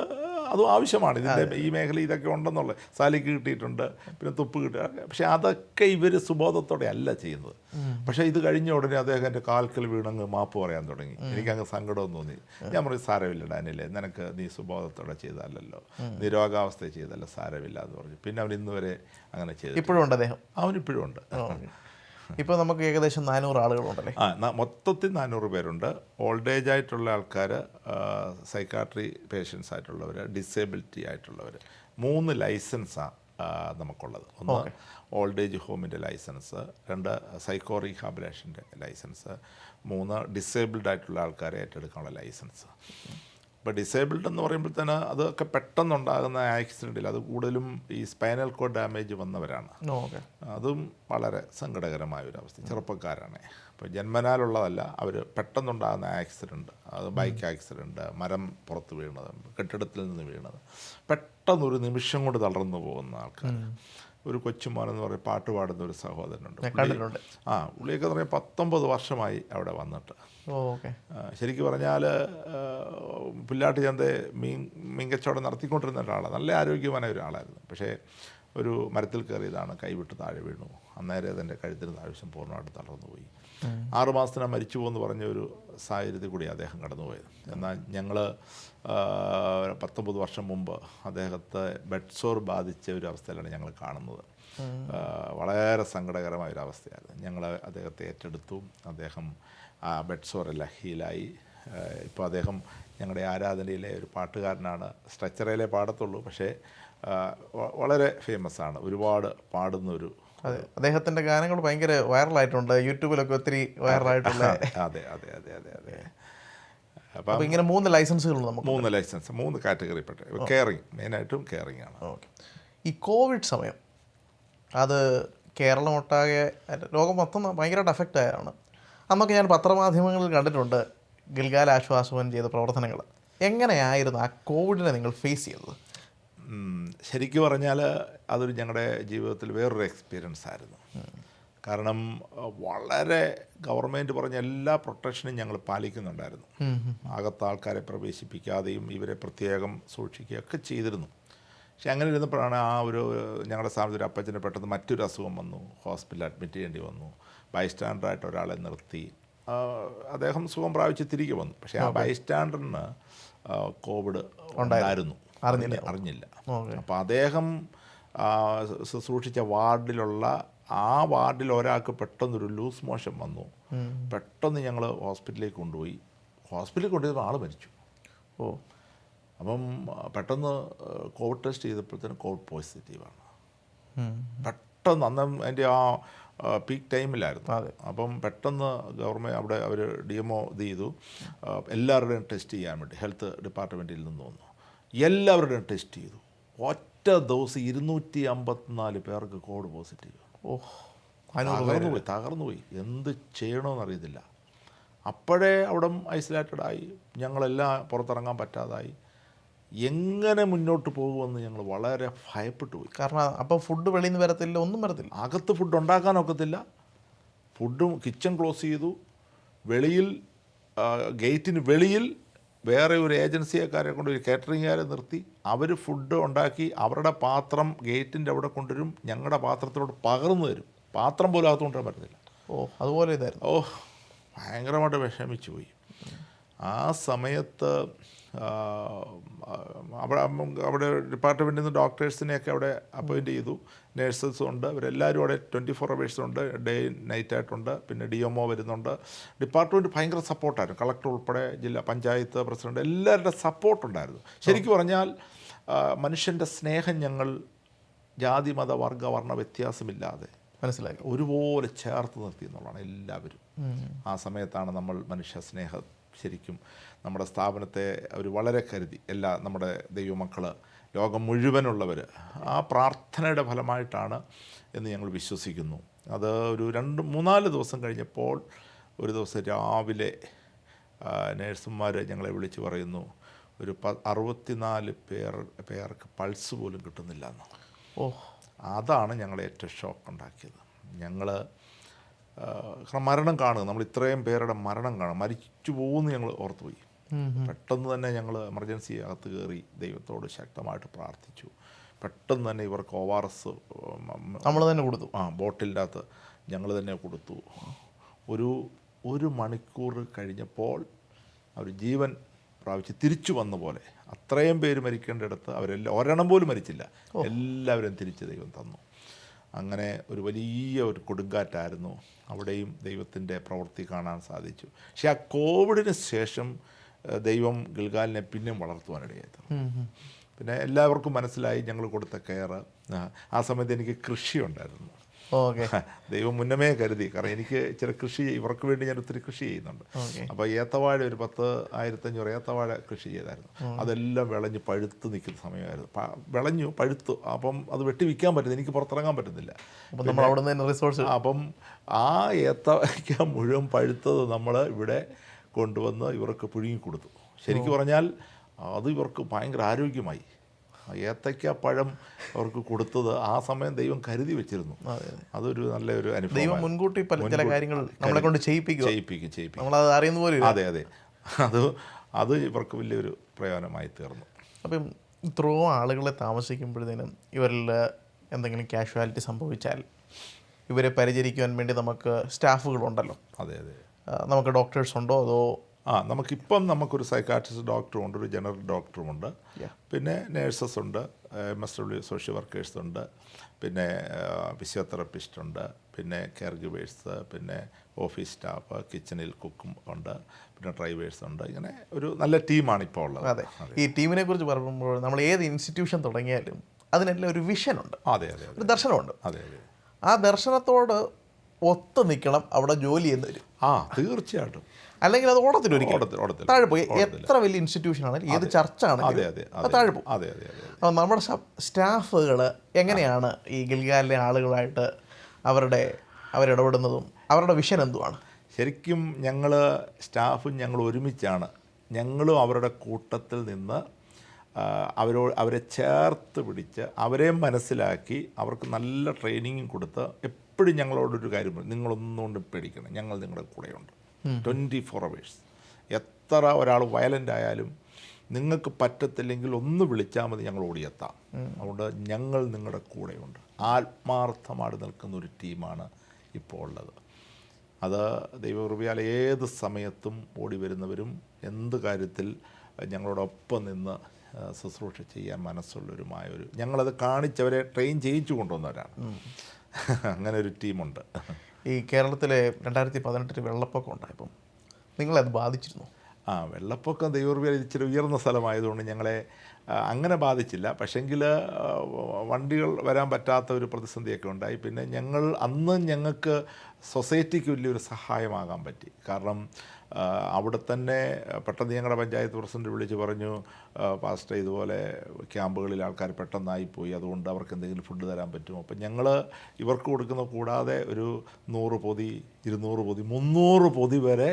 അതും ആവശ്യമാണ്. ഇതിൻ്റെ ഈ മേഖല ഇതൊക്കെ ഉണ്ടെന്നുള്ളത്. സാലിക്ക് കിട്ടിയിട്ടുണ്ട്, പിന്നെ തുപ്പ് കിട്ടുക. പക്ഷേ അതൊക്കെ ഇവർ സുബോധത്തോടെ അല്ല ചെയ്യുന്നത്. പക്ഷേ ഇത് കഴിഞ്ഞ ഉടനെ അദ്ദേഹം എൻ്റെ കാൽക്കൽ വീണങ്ങ് മാപ്പ് പറയാൻ തുടങ്ങി. എനിക്കങ്ങ് സങ്കടം തോന്നി. ഞാൻ പറയും, സാരമില്ല ഡാനിയലേ, നിനക്ക് നീ സുബോധത്തോടെ ചെയ്തല്ലോ, നീ രോഗാവസ്ഥ ചെയ്തല്ലോ, സാരമില്ല എന്ന് പറഞ്ഞു. പിന്നെ അവൻ ഇന്ന് വരെ അങ്ങനെ ചെയ്തു. ഇപ്പോഴും ഉണ്ട് അദ്ദേഹം. അവനിപ്പോഴും ഉണ്ട്. ഇപ്പോൾ നമുക്ക് ഏകദേശം 400 ആളുകളുണ്ടല്ലേ? മൊത്തത്തിൽ 400 പേരുണ്ട്. ഓൾഡ് ഏജ് ആയിട്ടുള്ള ആൾക്കാർ, സൈക്കാട്രി പേഷ്യൻസ് ആയിട്ടുള്ളവർ, ഡിസേബിലിറ്റി ആയിട്ടുള്ളവർ. 3 ലൈസൻസാണ് നമുക്കുള്ളത്. ഒന്ന് ഓൾഡ് ഏജ് ഹോമിൻ്റെ ലൈസൻസ്, 2 സൈക്കോ റീഹാബിലേഷൻ്റെ ലൈസൻസ്, 3 ഡിസേബിൾഡ് ആയിട്ടുള്ള ആൾക്കാരെ ഏറ്റെടുക്കാനുള്ള ലൈസൻസ്. ഇപ്പോൾ ഡിസേബിൾഡ് എന്ന് പറയുമ്പോൾ തന്നെ അതൊക്കെ പെട്ടെന്നുണ്ടാകുന്ന ആക്സിഡൻറ്റിൽ അത് കൂടുതലും ഈ സ്പൈനൽ കോഡ് ഡാമേജ് വന്നവരാണ്. അതും വളരെ സങ്കടകരമായ ഒരു അവസ്ഥ. ചെറുപ്പക്കാരാണ്, ഇപ്പോൾ ജന്മനാലുള്ളതല്ല, അവർ പെട്ടെന്നുണ്ടാകുന്ന ആക്സിഡൻറ്റ്, അത് ബൈക്ക് ആക്സിഡൻറ്റ്, മരം പുറത്ത് വീണത്, കെട്ടിടത്തിൽ നിന്ന് വീണത്, പെട്ടെന്നൊരു നിമിഷം കൊണ്ട് തളർന്നു പോകുന്ന ആൾക്കാർ. ഒരു കൊച്ചുമോനെന്ന് പറയും, പാട്ട് പാടുന്ന ഒരു സഹോദരനുണ്ട്. പുള്ളിയൊക്കെ എന്ന് പറഞ്ഞാൽ 19 വർഷമായി അവിടെ വന്നിട്ട്. ശരിക്കും പറഞ്ഞാൽ പുല്ലാട്ട് ചന്ത മീൻ കച്ചവടം നടത്തിക്കൊണ്ടിരുന്ന ഒരാളാണ്. നല്ല ആരോഗ്യവാനായ ഒരാളായിരുന്നു. പക്ഷേ ഒരു മരത്തിൽ കയറിയതാണ്, കൈവിട്ട് താഴെ വീണു. അന്നേരം അതിൻ്റെ കഴുത്തിന് ആവശ്യം പൂർണ്ണമായിട്ട് തളർന്നുപോയി. 6 മാസത്തിനാണ് മരിച്ചു പോകുമെന്ന് പറഞ്ഞ ഒരു സാഹചര്യത്തിൽ കൂടി അദ്ദേഹം കടന്നുപോയത്. എന്നാൽ ഞങ്ങൾ 19 വർഷം മുമ്പ് അദ്ദേഹത്തെ ബെഡ് സോർ ബാധിച്ച ഒരു അവസ്ഥയിലാണ് ഞങ്ങൾ കാണുന്നത്. വളരെ സങ്കടകരമായ ഒരു അവസ്ഥയായിരുന്നു. ഞങ്ങൾ അദ്ദേഹത്തെ ഏറ്റെടുത്തു. അദ്ദേഹം ബെഡ് സോറെല്ലാം ഹീലായി. ഇപ്പോൾ അദ്ദേഹം ഞങ്ങളുടെ ആരാധനയിലെ ഒരു പാട്ടുകാരനാണ്. സ്ട്രക്ചറിലെ പാടത്തുള്ളൂ, പക്ഷേ വളരെ ഫേമസ് ആണ്. ഒരുപാട് പാടുന്നൊരു. അതെ, അദ്ദേഹത്തിൻ്റെ ഗാനങ്ങൾ ഭയങ്കര വൈറലായിട്ടുണ്ട്, യൂട്യൂബിലൊക്കെ ഒത്തിരി വൈറലായിട്ടുള്ള. അതെ അതെ അതെ അതെ അതെ. അപ്പോൾ ഇങ്ങനെ 3 ലൈസൻസുകളുണ്ട് നമുക്ക്. 3 ലൈസൻസ്, 3 കാറ്റഗറിപ്പെട്ട. കെയറിങ്, മെയിനായിട്ടും കെയറിങ് ആണ്. ഓക്കെ. ഈ കോവിഡ് സമയം അത് കേരളം ഒട്ടാകെ, ലോകം മൊത്തം ഭയങ്കരമായിട്ട് അഫക്റ്റ് ആയതാണ്. അന്നൊക്കെ ഞാൻ പത്രമാധ്യമങ്ങളിൽ കണ്ടിട്ടുണ്ട് ഗിൽഗാൽ ആശ്വാസവൻ ചെയ്ത പ്രവർത്തനങ്ങൾ. എങ്ങനെയായിരുന്നു ആ കോവിഡിനെ നിങ്ങൾ ഫേസ് ചെയ്തത്? ശരിക്കും പറഞ്ഞാൽ അതൊരു ഞങ്ങളുടെ ജീവിതത്തിൽ വേറൊരു എക്സ്പീരിയൻസ് ആയിരുന്നു. കാരണം വളരെ ഗവൺമെൻറ് പറഞ്ഞ എല്ലാ പ്രൊട്ടക്ഷനും ഞങ്ങൾ പാലിക്കുന്നുണ്ടായിരുന്നു. അകത്ത് ആൾക്കാരെ പ്രവേശിപ്പിക്കാതെയും ഇവരെ പ്രത്യേകം സൂക്ഷിക്കുകയൊക്കെ ചെയ്തിരുന്നു. പക്ഷെ അങ്ങനെ ഇരുന്നപ്പോഴാണ് ഞങ്ങളുടെ സ്ഥാപനത്തിൽ ഒരു അപ്പച്ചന് പെട്ടെന്ന് മറ്റൊരു അസുഖം വന്നു. ഹോസ്പിറ്റലിൽ അഡ്മിറ്റ് ചെയ്യേണ്ടി വന്നു. ബൈസ്റ്റാൻഡറായിട്ട് ഒരാളെ നിർത്തി. അദ്ദേഹം സുഖം പ്രാപിച്ച് തിരികെ വന്നു. പക്ഷേ ആ ബൈസ്റ്റാൻഡറിന് കോവിഡ് ഉണ്ടായിരുന്നു, അറിഞ്ഞില്ല. അപ്പോൾ അദ്ദേഹം ശുശ്രൂഷിച്ച വാർഡിൽ ഒരാൾക്ക് പെട്ടെന്നൊരു ലൂസ് മോഷൻ വന്നു. പെട്ടെന്ന് ഞങ്ങൾ ഹോസ്പിറ്റലിലേക്ക് കൊണ്ടുപോയി. ഹോസ്പിറ്റലിൽ കൊണ്ടുപോയപ്പോൾ ആൾ മരിച്ചു. അപ്പം പെട്ടെന്ന് കോവിഡ് ടെസ്റ്റ് ചെയ്തപ്പോഴത്തേനും കോവിഡ് പോസിറ്റീവാണ്. പെട്ടെന്ന് അന്ന് അതിൻ്റെ പീക്ക് ടൈമിലായിരുന്നു. അപ്പം പെട്ടെന്ന് ഗവൺമെൻറ് അവിടെ അവർ DMO ഇത് ചെയ്തു. എല്ലാവരുടെയും ടെസ്റ്റ് ചെയ്യാൻ വേണ്ടി ഹെൽത്ത് ഡിപ്പാർട്ട്മെൻറ്റിൽ നിന്ന് വന്നു. എല്ലാവരുടെയും ടെസ്റ്റ് ചെയ്തു. ഒറ്റ ദിവസം 254 പേർക്ക് കോവിഡ് പോസിറ്റീവ്. തകർന്നുപോയി. എന്ത് ചെയ്യണമെന്ന് അറിയത്തില്ല. അപ്പോഴേ അവിടെ ഐസൊലേറ്റഡായി. ഞങ്ങളെല്ലാം പുറത്തിറങ്ങാൻ പറ്റാതായി. എങ്ങനെ മുന്നോട്ട് പോകുമെന്ന് ഞങ്ങൾ വളരെ ഭയപ്പെട്ടു പോയി. കാരണം അപ്പോൾ ഫുഡ് വെളിയിൽ നിന്ന് വരത്തില്ല, ഒന്നും വരത്തില്ല. അകത്ത് ഫുഡ് ഉണ്ടാക്കാനൊക്കത്തില്ല. ഫുഡും കിച്ചൺ ക്ലോസ് ചെയ്തു. വെളിയിൽ ഗേറ്റിന് വെളിയിൽ വേറെ ഒരു ഏജൻസിക്കാരെ കൊണ്ട് ഒരു കാറ്ററിംഗുകാരെ നിർത്തി. അവർ ഫുഡ് ഉണ്ടാക്കി അവരുടെ പാത്രം ഗേറ്റിൻ്റെ അവിടെ കൊണ്ടുവരും. ഞങ്ങളുടെ പാത്രത്തിലോട്ട് പകർന്നു തരും. പാത്രം പോലും അകത്ത് കൊണ്ടുവരാൻ പറ്റത്തില്ല. അതുപോലെ ഇതായിരുന്നു. ഭയങ്കരമായിട്ട് വിഷമിച്ചു പോയി. ആ സമയത്ത് അവിടെ ഡിപ്പാർട്ട്മെൻറ്റിൽ നിന്ന് ഡോക്ടേഴ്സിനെയൊക്കെ അവിടെ അപ്പോയിൻറ്റ് ചെയ്തു. നേഴ്സസും ഉണ്ട്. ഇവരെല്ലാവരും അവിടെ 24 hours ഉണ്ട്, ഡേ നൈറ്റായിട്ടുണ്ട്. പിന്നെ DMO വരുന്നുണ്ട്. ഡിപ്പാർട്ട്മെൻറ്റ് ഭയങ്കര സപ്പോർട്ടായിരുന്നു. കളക്ടർ ഉൾപ്പെടെ ജില്ലാ പഞ്ചായത്ത് പ്രസിഡന്റ് എല്ലാവരുടെ സപ്പോർട്ടുണ്ടായിരുന്നു. ശരിക്കും പറഞ്ഞാൽ മനുഷ്യൻ്റെ സ്നേഹം ഞങ്ങൾ ജാതി മത വർഗ വർണ്ണ വ്യത്യാസമില്ലാതെ മനസ്സിലാക്കി ഒരുപോലെ ചേർത്ത് നിർത്തി എന്നുള്ളതാണ് എല്ലാവരും. ആ സമയത്താണ് നമ്മൾ മനുഷ്യ സ്നേഹം ശരിക്കും നമ്മുടെ സ്ഥാപനത്തെ അവർ വളരെ കരുതി. നമ്മുടെ ദൈവമക്കൾ, ലോകം മുഴുവനുള്ളവർ ആ പ്രാർത്ഥനയുടെ ഫലമായിട്ടാണ് എന്ന് ഞങ്ങൾ വിശ്വസിക്കുന്നു. അത് ഒരു 2-3-4 ദിവസം കഴിഞ്ഞപ്പോൾ ഒരു ദിവസം രാവിലെ നേഴ്സുമാർ ഞങ്ങളെ വിളിച്ച് പറയുന്നു, ഒരു 64 പേർക്ക് പൾസ് പോലും കിട്ടുന്നില്ല എന്ന്. അതാണ് ഞങ്ങളെ ഏറ്റവും ഷോക്ക് ഉണ്ടാക്കിയത്. ഞങ്ങൾ മരണം കാണുക, നമ്മൾ ഇത്രയും പേരുടെ മരണം കാണുക, മരിച്ചു പോകുമെന്ന് ഞങ്ങൾ ഓർത്തുപോയി. പെട്ടെന്ന് തന്നെ ഞങ്ങൾ എമർജൻസി അകത്ത് കയറി ദൈവത്തോട് ശക്തമായിട്ട് പ്രാർത്ഥിച്ചു. പെട്ടെന്ന് തന്നെ ഇവർക്ക് ORS നമ്മൾ തന്നെ കൊടുത്തു. ബോട്ടിലിൻ്റെ അകത്ത് ഞങ്ങൾ തന്നെ കൊടുത്തു. ഒരു മണിക്കൂർ കഴിഞ്ഞപ്പോൾ അവർ ജീവൻ പ്രാപിച്ച് തിരിച്ചു വന്ന പോലെ. അത്രയും പേര് മരിക്കേണ്ടിടത്ത് അവരെല്ലാം ഒരെണ്ണം പോലും മരിച്ചില്ല. എല്ലാവരും തിരിച്ച് ദൈവം തന്നു. അങ്ങനെ ഒരു വലിയ ഒരു കൊടുങ്കാറ്റായിരുന്നു. അവിടെയും ദൈവത്തിൻ്റെ പ്രവൃത്തി കാണാൻ സാധിച്ചു. പക്ഷേ ആ കോവിഡിന് ശേഷം ദൈവം ഗിൽഗാലിനെ പിന്നെയും വളർത്തുവാനിടയായി. പിന്നെ എല്ലാവർക്കും മനസ്സിലായി ഞങ്ങൾ കൊടുത്ത കെയർ. ആ സമയത്ത് എനിക്ക് കൃഷിയുണ്ടായിരുന്നു. ഓക്കെ. ദൈവം മുന്നമേ കരുതി. കാരണം എനിക്ക് ചില കൃഷി, ഇവർക്ക് വേണ്ടി ഞാൻ ഒത്തിരി കൃഷി ചെയ്യുന്നുണ്ട്. അപ്പോൾ ഏത്തവാഴ ഒരു 10,500 ഏത്തവാഴ കൃഷി ചെയ്തായിരുന്നു. അതെല്ലാം വിളഞ്ഞ് പഴുത്ത് നിൽക്കുന്ന സമയമായിരുന്നു. വിളഞ്ഞു പഴുത്തു. അപ്പം അത് വെട്ടി വിൽക്കാൻ പറ്റുന്നില്ല, എനിക്ക് പുറത്തിറങ്ങാൻ പറ്റുന്നില്ല. അപ്പം ആ ഏത്തവാഴ മുഴുവൻ പഴുത്തത് നമ്മൾ ഇവിടെ കൊണ്ടുവന്ന് ഇവർക്ക് പുഴുങ്ങി കൊടുത്തു. ശരിക്കും പറഞ്ഞാൽ അത് ഇവർക്ക് ഭയങ്കര ആരോഗ്യമായി. ഏത്തയ്ക്ക പഴം അവർക്ക് കൊടുത്തത് ആ സമയം ദൈവം കരുതി വെച്ചിരുന്നു. അതൊരു നല്ലൊരു അനുഭവം. ദൈവം മുൻകൂട്ടി ചില കാര്യങ്ങൾ നമ്മളെ കൊണ്ട് ചെയ്യിപ്പിക്കും. നമ്മളത് അറിയുന്ന പോലെ. അതെ. അത് ഇവർക്ക് വലിയൊരു പ്രയോജനമായി തീർന്നു. അപ്പം ഇത്രയും ആളുകളെ താമസിക്കുമ്പോഴത്തേനും ഇവരിൽ എന്തെങ്കിലും കാഷ്വാലിറ്റി സംഭവിച്ചാൽ ഇവരെ പരിചരിക്കുവാൻ വേണ്ടി നമുക്ക് സ്റ്റാഫുകളുണ്ടല്ലോ. അതെ. നമുക്ക് ഡോക്ടേഴ്സ് ഉണ്ടോ അതോ? നമുക്കിപ്പം നമുക്കൊരു സൈക്കാട്രിസ്റ്റ് ഡോക്ടറുമുണ്ട്, ഒരു ജനറൽ ഡോക്ടറുമുണ്ട്, പിന്നെ നേഴ്സസ് ഉണ്ട്, MSW സോഷ്യൽ വർക്കേഴ്സ് ഉണ്ട്, പിന്നെ ഫിസിയോതെറാപ്പിസ്റ്റ് ഉണ്ട്, പിന്നെ കെയർ ഗിവേഴ്സ്, പിന്നെ ഓഫീസ് സ്റ്റാഫ്, കിച്ചണിൽ കുക്കും ഉണ്ട്, പിന്നെ ഡ്രൈവേഴ്സ് ഉണ്ട്. ഇങ്ങനെ ഒരു നല്ല ടീമാണ് ഇപ്പോൾ ഉള്ളത്. അതെ. ഈ ടീമിനെ കുറിച്ച് പറയുമ്പോൾ നമ്മൾ ഏത് ഇൻസ്റ്റിറ്റ്യൂഷൻ തുടങ്ങിയാലും അതിനെല്ലാം ഒരു വിഷനുണ്ട്. അതെ. ഒരു ദർശനമുണ്ട്. അതെ. ആ ദർശനത്തോട് ഒത്തു നിൽക്കണം അവിടെ ജോലി ചെയ്യുന്നവർ. തീർച്ചയായിട്ടും. അല്ലെങ്കിൽ അത് ഓടത്തിലൊരിക്കലും താഴെ പോയി. എത്ര വലിയ ഇൻസ്റ്റിറ്റ്യൂഷൻ ആണെങ്കിലും ഏത് ചർച്ച ആണെങ്കിലും താഴെ പോകും. അപ്പോൾ നമ്മുടെ സ്റ്റാഫുകൾ എങ്ങനെയാണ് ഈ ഗിൽഗാലിലെ ആളുകളായിട്ട് അവരിടപെടുന്നതും അവരുടെ വിഷൻ എന്തുവാണ്? ശരിക്കും ഞങ്ങൾ ഒരുമിച്ചാണ്. ഞങ്ങളും അവരുടെ കൂട്ടത്തിൽ നിന്ന് അവരെ ചേർത്ത് പിടിച്ച് അവരെ മനസ്സിലാക്കി അവർക്ക് നല്ല ട്രെയിനിങ്ങും കൊടുത്ത് എപ്പോഴും ഞങ്ങളോടൊരു കാര്യം പറയും, നിങ്ങളൊന്നുകൊണ്ട് പേടിക്കണം, ഞങ്ങൾ നിങ്ങളുടെ കൂടെയുണ്ട് 24 hours. എത്ര ഒരാൾ വയലൻ്റ് ആയാലും നിങ്ങൾക്ക് പറ്റത്തില്ലെങ്കിൽ ഒന്ന് വിളിച്ചാൽ മതി, ഞങ്ങൾ ഓടിയെത്താം. അതുകൊണ്ട് ഞങ്ങൾ നിങ്ങളുടെ കൂടെയുണ്ട്. ആത്മാർത്ഥമായിട്ട് നിൽക്കുന്ന ഒരു ടീമാണ് ഇപ്പോൾ ഉള്ളത്. അത് ദൈവകൃപയാൽ ഏത് സമയത്തും ഓടി വരുന്നവരും എന്ത് കാര്യത്തിൽ ഞങ്ങളോടൊപ്പം നിന്ന് ശുശ്രൂഷ ചെയ്യാൻ മനസ്സുള്ളവരുമായൊരു, ഞങ്ങളത് കാണിച്ചവരെ ട്രെയിൻ ചെയ്യിച്ചു കൊണ്ടുവന്നവരാണ്. അങ്ങനെ ഒരു ടീമുണ്ട്. ഈ കേരളത്തിലെ 2018 വെള്ളപ്പൊക്കം ഉണ്ടായപ്പം നിങ്ങളത് ബാധിച്ചിരുന്നു? വെള്ളപ്പൊക്കം ദൈവകൃപയാൽ ഇച്ചിരി ഉയർന്ന സ്ഥലമായതുകൊണ്ട് ഞങ്ങളെ അങ്ങനെ ബാധിച്ചില്ല. പക്ഷെങ്കിൽ വണ്ടികൾ വരാൻ പറ്റാത്ത ഒരു പ്രതിസന്ധിയൊക്കെ ഉണ്ടായി. പിന്നെ ഞങ്ങൾക്ക് സൊസൈറ്റിക്ക് വലിയൊരു സഹായമാകാൻ പറ്റി. കാരണം അവിടെ തന്നെ പെട്ടെന്ന് ഞങ്ങളുടെ പഞ്ചായത്ത് പ്രസിഡന്റ് വിളിച്ച് പറഞ്ഞു, പാസ്റ്റർ ഇതുപോലെ ക്യാമ്പുകളിൽ ആൾക്കാർ പെട്ടെന്നായിപ്പോയി, അതുകൊണ്ട് അവർക്ക് എന്തെങ്കിലും ഫുഡ് തരാൻ പറ്റുമോ? അപ്പം ഞങ്ങൾ ഇവർക്ക് കൊടുക്കുന്ന കൂടാതെ ഒരു 100 പൊതി, 200 പൊതി, 300 പൊതി വരെ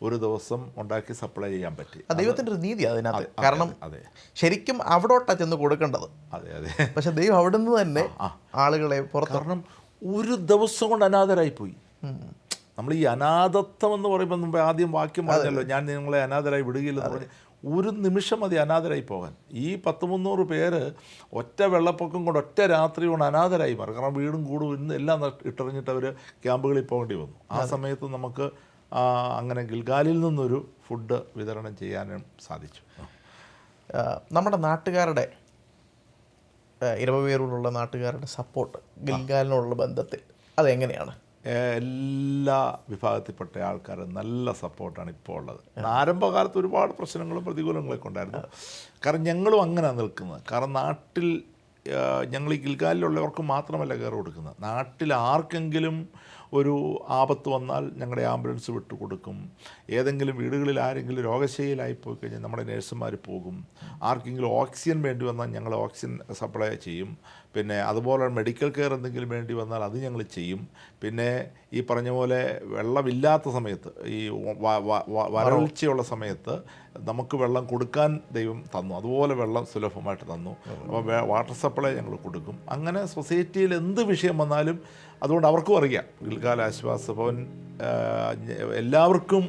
ഒരു ദിവസം ഉണ്ടാക്കി സപ്ലൈ ചെയ്യാൻ പറ്റി. ദൈവത്തിൻ്റെ ഒരു നീതി അതിനകത്ത്. കാരണം ശരിക്കും അവിടോട്ടാണ് ചെന്ന് കൊടുക്കേണ്ടത്. അതെ. പക്ഷെ ദൈവം അവിടെ നിന്ന് തന്നെ ആളുകളെ പുറത്ത്. കാരണം ഒരു ദിവസം കൊണ്ട് അനാഥരായിപ്പോയി. നമ്മൾ ഈ അനാഥത്വം എന്ന് പറയുമ്പോൾ മുമ്പ് ആദ്യം വാക്യം പറഞ്ഞല്ലോ, ഞാൻ നിങ്ങളെ അനാഥരായി വിടുകയില്ലെന്ന് പറഞ്ഞ്. ഒരു നിമിഷം മതി അനാഥരായി പോകാൻ. ഈ 100-300 പേര് ഒറ്റ വെള്ളപ്പൊക്കം കൊണ്ട് ഒറ്റ രാത്രി കൊണ്ട് അനാഥരായി മാറും. കാരണം വീടും കൂടും ഇന്ന് എല്ലാം ഇട്ടെറിഞ്ഞിട്ട് അവർ ക്യാമ്പുകളിൽ പോകേണ്ടി വന്നു. ആ സമയത്ത് നമുക്ക് അങ്ങനെ ഗിൽഗാലിൽ നിന്നൊരു ഫുഡ് വിതരണം ചെയ്യാനും സാധിച്ചു. നമ്മുടെ നാട്ടുകാരുടെ ഇരവപേരോടുള്ള നാട്ടുകാരുടെ സപ്പോർട്ട് ഗിൽഗാലിനോടുള്ള ബന്ധത്തിൽ അതെങ്ങനെയാണ്? എല്ലാ വിഭാഗത്തിൽപ്പെട്ട ആൾക്കാരും നല്ല സപ്പോർട്ടാണ് ഇപ്പോൾ ഉള്ളത്. ആരംഭകാലത്ത് ഒരുപാട് പ്രശ്നങ്ങളും പ്രതികൂലങ്ങളൊക്കെ ഉണ്ടായിരുന്നു. കാരണം ഞങ്ങളും അങ്ങനെ നിൽക്കുന്നത്. കാരണം നാട്ടിൽ ഞങ്ങൾ ഈ ഗിൽഗാലിലുള്ളവർക്ക് മാത്രമല്ല കയറി കൊടുക്കുന്നത്. നാട്ടിൽ ആർക്കെങ്കിലും ഒരു ആപത്ത് വന്നാൽ ഞങ്ങളുടെ ആംബുലൻസ് വിട്ടുകൊടുക്കും. ഏതെങ്കിലും വീടുകളിൽ ആരെങ്കിലും രോഗശൈലിയായി പോയി കഴിഞ്ഞാൽ നമ്മുടെ നേഴ്സുമാർ പോകും. ആർക്കെങ്കിലും ഓക്സിജൻ വേണ്ടി വന്നാൽ ഞങ്ങൾ ഓക്സിജൻ സപ്ലൈ ചെയ്യും. പിന്നെ അതുപോലെ മെഡിക്കൽ കെയർ എന്തെങ്കിലും വേണ്ടി വന്നാൽ അത് ഞങ്ങൾ ചെയ്യും. പിന്നെ ഈ പറഞ്ഞ പോലെ വെള്ളമില്ലാത്ത സമയത്ത്, ഈ വരൾച്ചയുള്ള സമയത്ത് നമുക്ക് വെള്ളം കൊടുക്കാൻ ദൈവം തന്നു. അതുപോലെ വെള്ളം സുലഭമായിട്ട് തന്നു. അപ്പോൾ വാട്ടർ സപ്ലൈ ഞങ്ങൾ കൊടുക്കും. അങ്ങനെ സൊസൈറ്റിയിൽ എന്ത് വിഷയം വന്നാലും അതുകൊണ്ട് അവർക്കും അറിയാം ഗിൽഗാൽ ആശ്വാസ ഭവൻ എല്ലാവർക്കും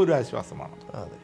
ഒരു ആശ്വാസമാണ്. അതെ.